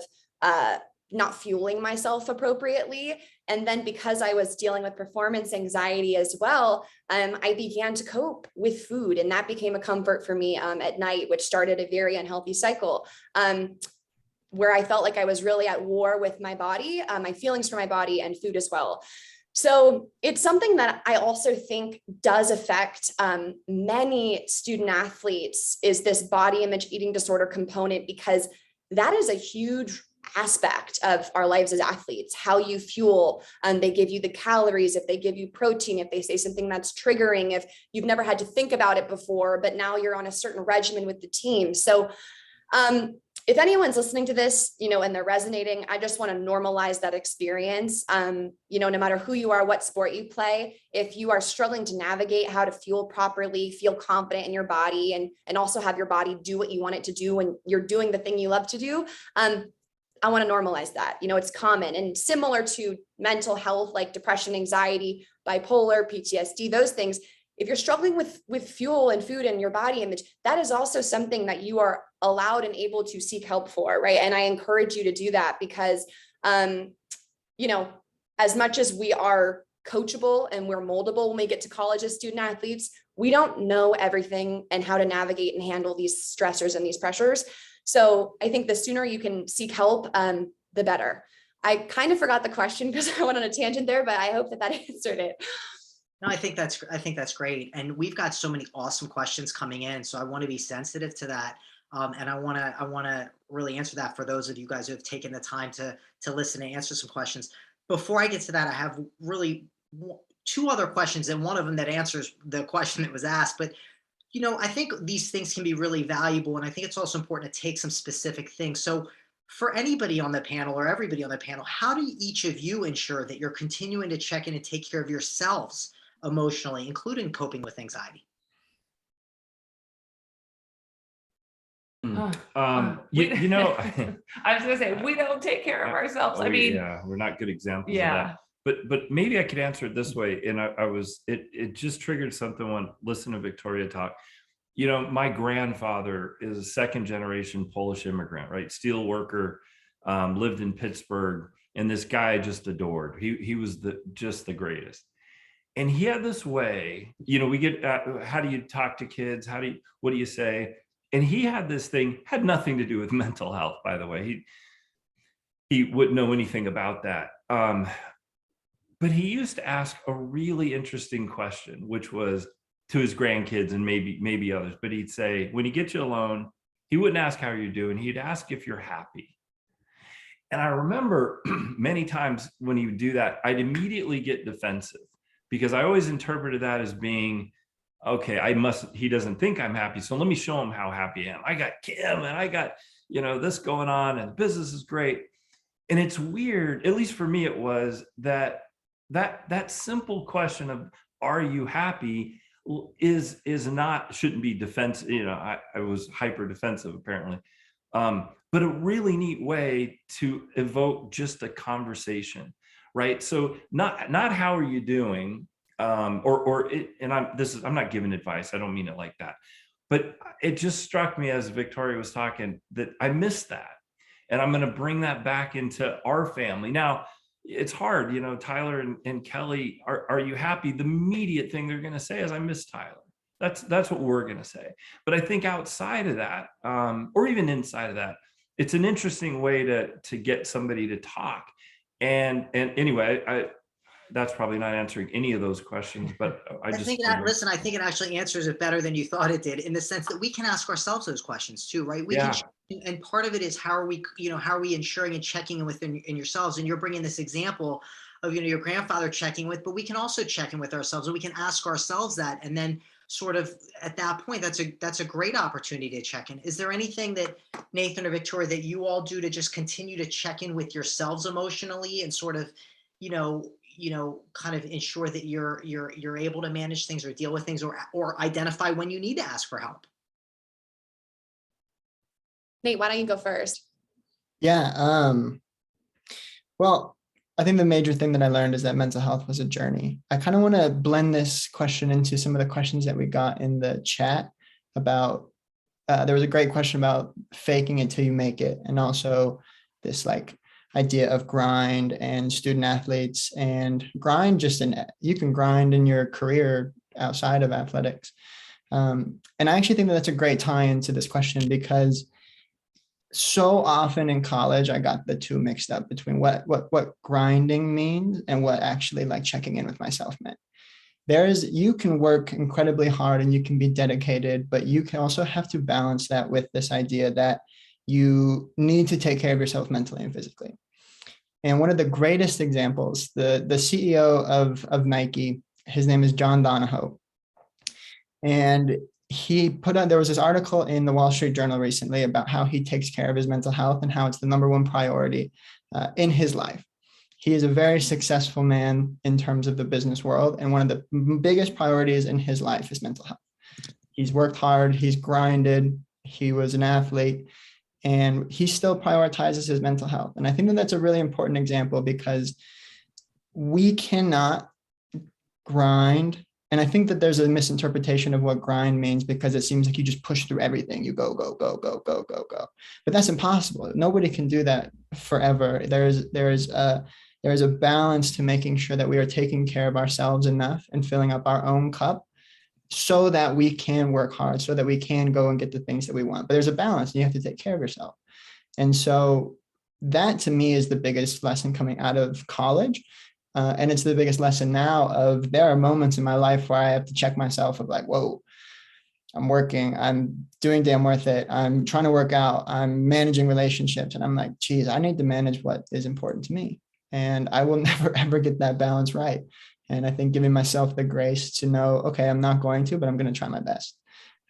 Speaker 5: not fueling myself appropriately. And then because I was dealing with performance anxiety as well, I began to cope with food, and that became a comfort for me at night, which started a very unhealthy cycle where I felt like I was really at war with my body, my feelings for my body, and food as well. So it's something that I also think does affect many student athletes, is this body image eating disorder component, because that is a huge aspect of our lives as athletes. How you fuel, they give you the calories, if they give you protein, if they say something that's triggering, if you've never had to think about it before, but now you're on a certain regimen with the team. So if anyone's listening to this, and they're resonating, I just want to normalize that experience. No matter who you are, what sport you play, if you are struggling to navigate how to fuel properly, feel confident in your body, and also have your body do what you want it to do when you're doing the thing you love to do, I want to normalize that. It's common and similar to mental health, like depression, anxiety, bipolar, PTSD, those things. If you're struggling with fuel and food and your body image, that is also something that you are allowed and able to seek help for, right? And I encourage you to do that, because, as much as we are coachable and we're moldable when we get to college as student athletes, we don't know everything and how to navigate and handle these stressors and these pressures. So I think the sooner you can seek help, the better. I kind of forgot the question because I went on a tangent there, but I hope that answered it.
Speaker 3: No, I think that's great. And we've got so many awesome questions coming in. So I want to be sensitive to that. And I want to really answer that for those of you guys who have taken the time to listen and answer some questions. Before I get to that, I have really two other questions, and one of them that answers the question that was asked. But, I think these things can be really valuable. And I think it's also important to take some specific things. So for anybody on the panel or everybody on the panel, how do each of you ensure that you're continuing to check in and take care of yourselves emotionally, including coping with anxiety?
Speaker 6: I
Speaker 4: was gonna say, we don't take care of ourselves.
Speaker 6: We're not good examples of that. But maybe I could answer it this way. And it just triggered something when listening to Victoria talk. My grandfather is a second generation Polish immigrant, right? Steel worker, lived in Pittsburgh, and this guy I just adored. He was just the greatest. And he had this way, we get, how do you talk to kids? What do you say? And he had this thing, had nothing to do with mental health, by the way. He wouldn't know anything about that. But he used to ask a really interesting question, which was to his grandkids and maybe others. But he'd say, when he gets you alone, he wouldn't ask how you're doing. He'd ask if you're happy. And I remember many times when he would do that, I'd immediately get defensive, because I always interpreted that as being, okay, he doesn't think I'm happy, so let me show him how happy I am. I got Kym and I got, this going on, and the business is great. And it's weird, at least for me, it was that simple question of, are you happy, shouldn't be defensive. I was hyper defensive apparently. But a really neat way to evoke just a conversation, right? So not how are you doing, I'm not giving advice. I don't mean it like that, but it just struck me as Victoria was talking that I missed that, and I'm going to bring that back into our family. Now it's hard, Tyler and Kelly, are you happy? The immediate thing they're going to say is, I miss Tyler. That's what we're going to say. But I think outside of that, or even inside of that, it's an interesting way to get somebody to talk. And anyway, that's probably not answering any of those questions, but I think it actually answers it better than you thought it did, in the sense that we can ask ourselves those questions too, right? And part of it is, how are we ensuring and checking in within yourselves? And you're bringing this example of, your grandfather checking with, but we can also check in with ourselves, and we can ask ourselves that. And then sort of at that point, that's a great opportunity to check in. Is there anything that Nathan or Victoria that you all do to just continue to check in with yourselves emotionally, and sort of,
Speaker 3: kind of ensure that you're able to manage things or deal with things or identify when you need to ask for help?
Speaker 5: Nate, why don't you go first?
Speaker 1: Yeah. Well, I think the major thing that I learned is that mental health was a journey. I kind of want to blend this question into some of the questions that we got in the chat about, there was a great question about faking it till you make it. And also this like idea of grind and student athletes and grind you can grind in your career outside of athletics. And I actually think that that's a great tie into this question, because so often in college, I got the two mixed up between what grinding means and what actually like checking in with myself meant. You can work incredibly hard and you can be dedicated, but you can also have to balance that with this idea that you need to take care of yourself mentally and physically. And one of the greatest examples, the CEO of Nike, his name is John Donahoe. And there was this article in the Wall Street Journal recently about how he takes care of his mental health and how it's the number one priority in his life. He is a very successful man in terms of the business world. And one of the biggest priorities in his life is mental health. He's worked hard, he's grinded, he was an athlete, and he still prioritizes his mental health. And I think that that's a really important example, because we cannot grind. And I think that there's a misinterpretation of what grind means, because it seems like you just push through everything. You go, go, go, go, go, go, go. But that's impossible. Nobody can do that forever. There is a balance to making sure that we are taking care of ourselves enough and filling up our own cup so that we can work hard, so that we can go and get the things that we want. But there's a balance, and you have to take care of yourself. And so that to me is the biggest lesson coming out of college. And it's the biggest lesson now of there are moments in my life where I have to check myself of like, whoa, I'm working, I'm doing damn worth it. I'm trying to work out, I'm managing relationships. And I'm like, geez, I need to manage what is important to me. And I will never, ever get that balance right. And I think giving myself the grace to know, okay, I'm not going to, but I'm going to try my best.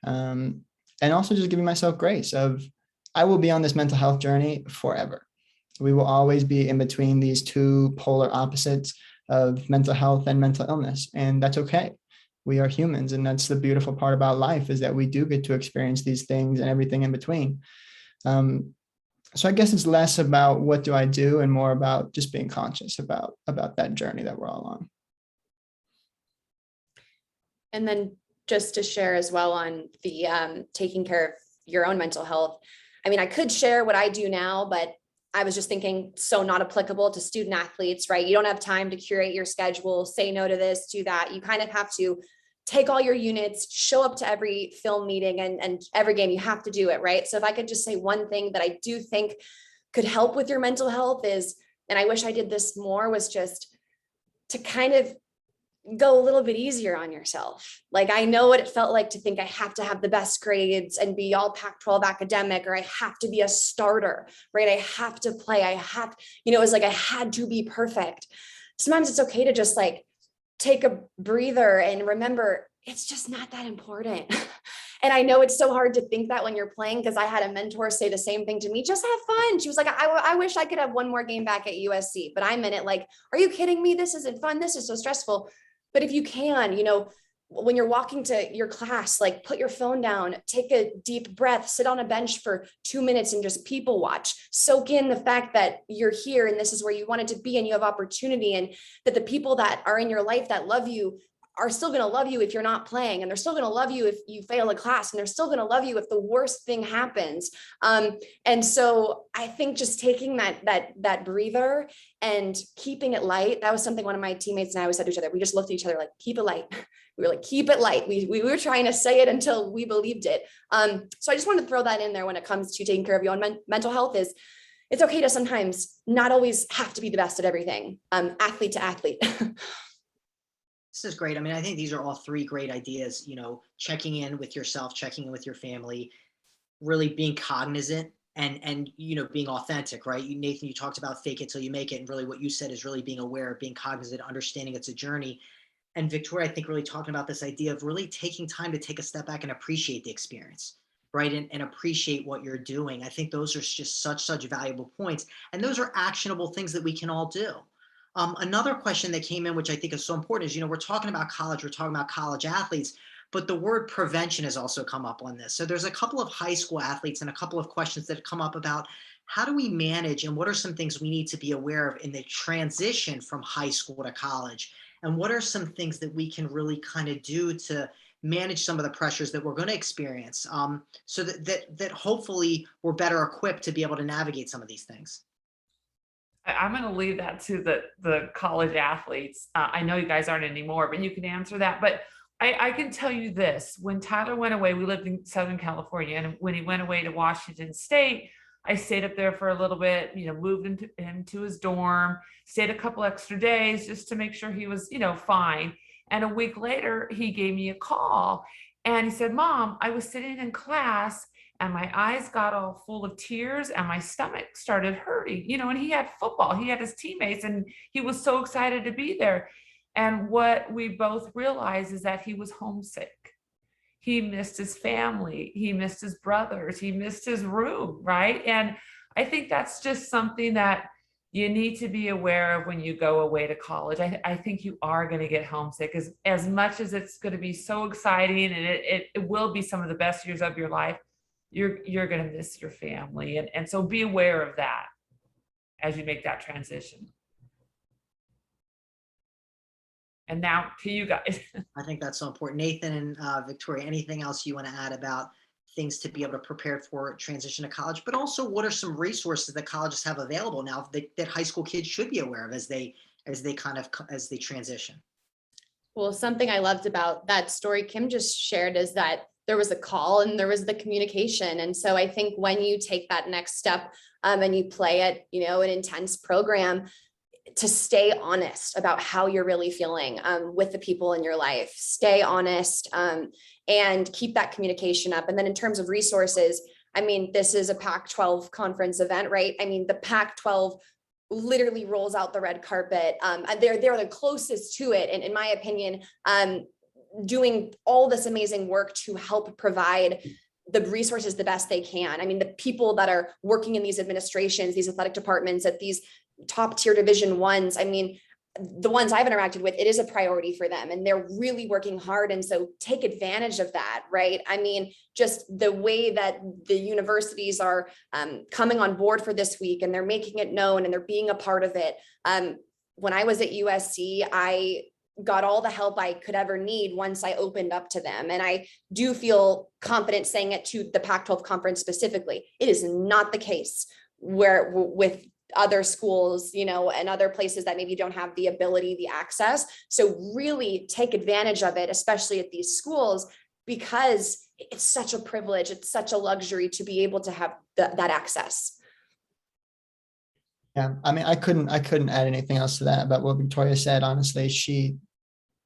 Speaker 1: And also just giving myself grace of, I will be on this mental health journey forever. We will always be in between these two polar opposites of mental health and mental illness. And that's okay. We are humans. And that's the beautiful part about life, is that we do get to experience these things and everything in between. So I guess it's less about what do I do and more about just being conscious about that journey that we're all on.
Speaker 5: And then just to share as well on the taking care of your own mental health. I mean, I could share what I do now, but I was just thinking, so not applicable to student athletes, right? You don't have time to curate your schedule, say no to this, do that. You kind of have to take all your units, show up to every film meeting and every game. You have to do it, right? So if I could just say one thing that I do think could help with your mental health is, and I wish I did this more, was just to kind of go a little bit easier on yourself. Like, I know what it felt like to think I have to have the best grades and be all Pac-12 academic, or I have to be a starter, right? I have to play. It was like I had to be perfect. Sometimes it's okay to just like take a breather and remember it's just not that important. And I know it's so hard to think that when you're playing, because I had a mentor say the same thing to me, just have fun. She was like, I wish I could have one more game back at USC, but I meant it like, are you kidding me? This isn't fun. This is so stressful. But if you can, when you're walking to your class, like put your phone down, take a deep breath, sit on a bench for 2 minutes and just people watch, soak in the fact that you're here and this is where you wanted to be and you have opportunity, and that the people that are in your life that love you are still going to love you if you're not playing, and they're still going to love you if you fail a class, and they're still going to love you if the worst thing happens. And so I think just taking that breather and keeping it light, that was something one of my teammates and I always said to each other. We just looked at each other like, keep it light. We were like, keep it light. We were trying to say it until we believed it. So I just wanted to throw that in there when it comes to taking care of your own mental health. Is it's okay to sometimes not always have to be the best at everything, athlete to athlete.
Speaker 3: This is great. I mean, I think these are all three great ideas, checking in with yourself, checking in with your family, really being cognizant and being authentic, right? Nathan, you talked about fake it till you make it. And really what you said is really being aware, being cognizant, understanding it's a journey. And Victoria, I think really talking about this idea of really taking time to take a step back and appreciate the experience, right? And appreciate what you're doing. I think those are just such valuable points. And those are actionable things that we can all do. Another question that came in, which I think is so important, is, we're talking about college, we're talking about college athletes, but the word prevention has also come up on this. So there's a couple of high school athletes and a couple of questions that have come up about how do we manage and what are some things we need to be aware of in the transition from high school to college? And what are some things that we can really kind of do to manage some of the pressures that we're going to experience, so that hopefully we're better equipped to be able to navigate some of these things?
Speaker 4: I'm going to leave that to the college athletes. I know you guys aren't anymore, but you can answer that. But I can tell you this: when Tyler went away, we lived in Southern California, and when he went away to Washington State, I stayed up there for a little bit, moved into his dorm, stayed a couple extra days just to make sure he was, fine. And a week later, he gave me a call and he said, "Mom, I was sitting in class and my eyes got all full of tears and my stomach started hurting," and he had football, he had his teammates, and he was so excited to be there. And what we both realized is that he was homesick. He missed his family, he missed his brothers, he missed his room, right? And I think that's just something that you need to be aware of when you go away to college. I think you are going to get homesick, as much as it's going to be so exciting, and it will be some of the best years of your life. You're going to miss your family. And so be aware of that as you make that transition. And now to you guys.
Speaker 3: I think that's so important. Nathan and Victoria, anything else you want to add about things to be able to prepare for transition to college, but also what are some resources that colleges have available now that high school kids should be aware of as they transition?
Speaker 5: Well, something I loved about that story Kym just shared is that there was a call and there was the communication. And so I think when you take that next step and you play it, an intense program, to stay honest about how you're really feeling with the people in your life, stay honest and keep that communication up. And then in terms of resources, this is a Pac-12 conference event, right? The Pac-12 literally rolls out the red carpet. They're the closest to it. And in my opinion, doing all this amazing work to help provide the resources the best they can. The people that are working in these administrations, these athletic departments at these top tier Division ones, the ones I've interacted with, it is a priority for them and they're really working hard. And so take advantage of that, right? Just the way that the universities are coming on board for this week and they're making it known and they're being a part of it. When I was at USC, I got all the help I could ever need once I opened up to them. And I do feel confident saying it to the Pac-12 conference specifically. It is not the case with other schools, and other places that maybe don't have the ability, the access. So really take advantage of it, especially at these schools, because it's such a privilege. It's such a luxury to be able to have that access.
Speaker 1: Yeah, I couldn't add anything else to that about what Victoria said. Honestly, she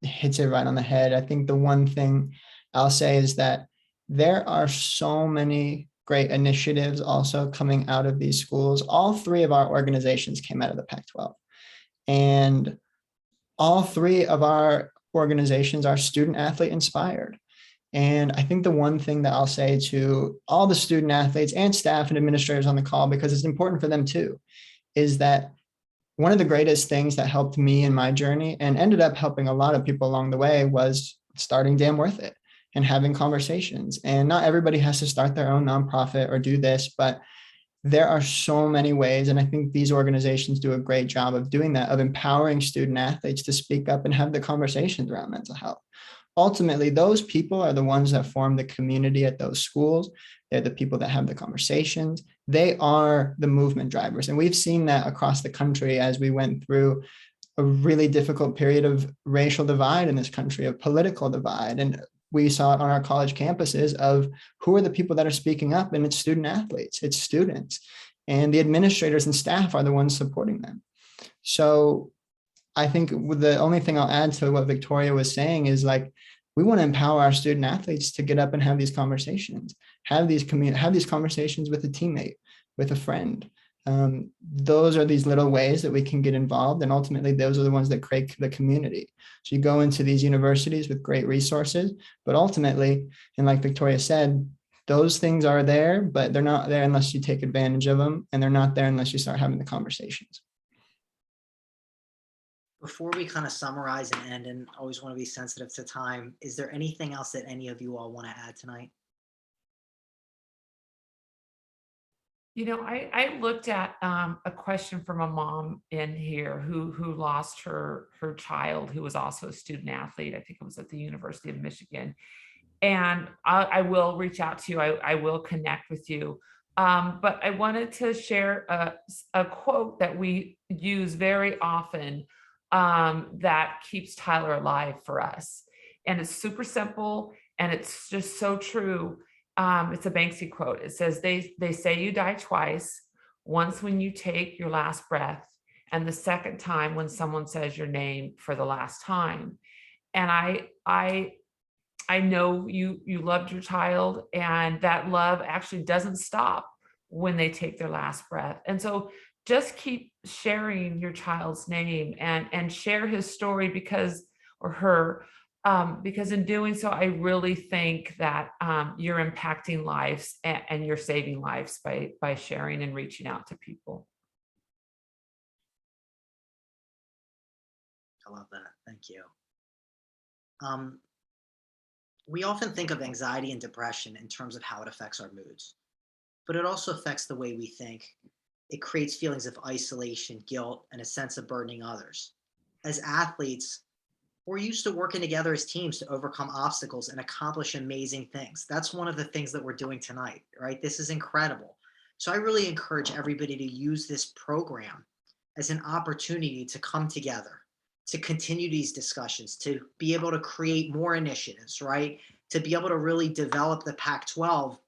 Speaker 1: hits it right on the head. I think the one thing I'll say is that there are so many great initiatives also coming out of these schools. All three of our organizations came out of the Pac-12, and all three of our organizations are student athlete inspired. And I think the one thing that I'll say to all the student athletes and staff and administrators on the call, because it's important for them too, is that one of the greatest things that helped me in my journey and ended up helping a lot of people along the way was starting Damn Worth It and having conversations. And not everybody has to start their own nonprofit or do this, but there are so many ways. And I think these organizations do a great job of doing that, of empowering student athletes to speak up and have the conversations around mental health. Ultimately, those people are the ones that form the community at those schools. They're the people that have the conversations. They are the movement drivers. And we've seen that across the country as we went through a really difficult period of racial divide in this country, of political divide. And we saw it on our college campuses of who are the people that are speaking up, and it's student athletes, it's students, and the administrators and staff are the ones supporting them. So I think the only thing I'll add to what Victoria was saying is we want to empower our student athletes to get up and have these conversations, have these conversations with a teammate, with a friend. Those are these little ways that we can get involved. And ultimately, those are the ones that create the community. So you go into these universities with great resources, but ultimately, and like Victoria said, those things are there, but they're not there unless you take advantage of them. And they're not there unless you start having the conversations.
Speaker 3: Before we kind of summarize and end, and always want to be sensitive to time, is there anything else that any of you all want to add tonight?
Speaker 4: You know, I looked at a question from a mom in here who lost her child, who was also a student athlete. I think it was at the University of Michigan. And I will reach out to you. I will connect with you. But I wanted to share a quote that we use very often that keeps Tyler alive for us. And it's super simple and it's just so true. It's a Banksy quote. It says, they say you die twice, once when you take your last breath, and the second time when someone says your name for the last time. And I know you loved your child, and that love actually doesn't stop when they take their last breath. And so just keep sharing your child's name and share his story because in doing so, I really think that you're impacting lives and you're saving lives by sharing and reaching out to people.
Speaker 3: I love that. Thank you. We often think of anxiety and depression in terms of how it affects our moods, but it also affects the way we think. It creates feelings of isolation, guilt, and a sense of burdening others. As athletes, we're used to working together as teams to overcome obstacles and accomplish amazing things. That's one of the things that we're doing tonight, right? This is incredible. So I really encourage everybody to use this program as an opportunity to come together, to continue these discussions, to be able to create more initiatives, right? To be able to really develop the Pac-12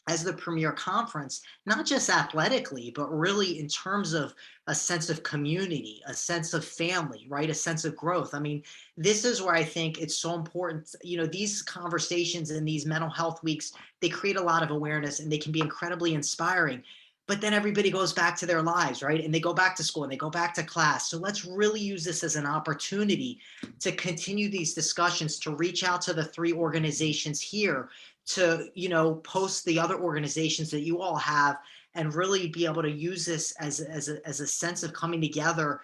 Speaker 3: as the premier conference, not just athletically, but really in terms of a sense of community, a sense of family, right? A sense of growth. I mean, this is where I think it's so important. You know, these conversations and these mental health weeks, they create a lot of awareness and they can be incredibly inspiring. But then everybody goes back to their lives, right? And they go back to school and they go back to class. So let's really use this as an opportunity to continue these discussions, to reach out to the 3 organizations here, to, you know, post the other organizations that you all have, and really be able to use this as a sense of coming together,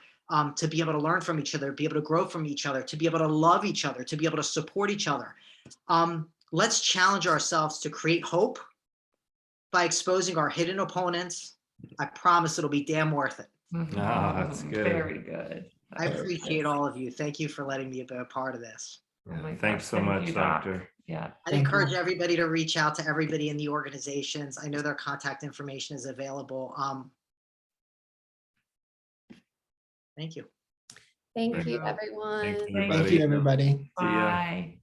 Speaker 3: to be able to learn from each other, be able to grow from each other, to be able to love each other, to be able to support each other. Let's challenge ourselves to create hope by exposing our hidden opponents. I promise it'll be damn worth it.
Speaker 6: That's good.
Speaker 4: Very good.
Speaker 3: I appreciate all of you. Thank you for letting me be a part of this.
Speaker 4: Oh my
Speaker 6: Thanks
Speaker 4: gosh,
Speaker 6: so
Speaker 4: thank
Speaker 6: much,
Speaker 4: you, Doc.
Speaker 6: Doctor.
Speaker 4: Yeah.
Speaker 3: I'd
Speaker 1: Thank
Speaker 3: encourage
Speaker 1: you.
Speaker 3: everybody to reach out to everybody in the organizations. I know their contact information is available. Thank you.
Speaker 5: Thank
Speaker 6: Thank
Speaker 5: you,
Speaker 6: you.
Speaker 5: everyone.
Speaker 6: Thanks,
Speaker 4: Thank
Speaker 1: Thank
Speaker 6: everybody.
Speaker 1: you, everybody.
Speaker 6: See ya.
Speaker 4: Bye.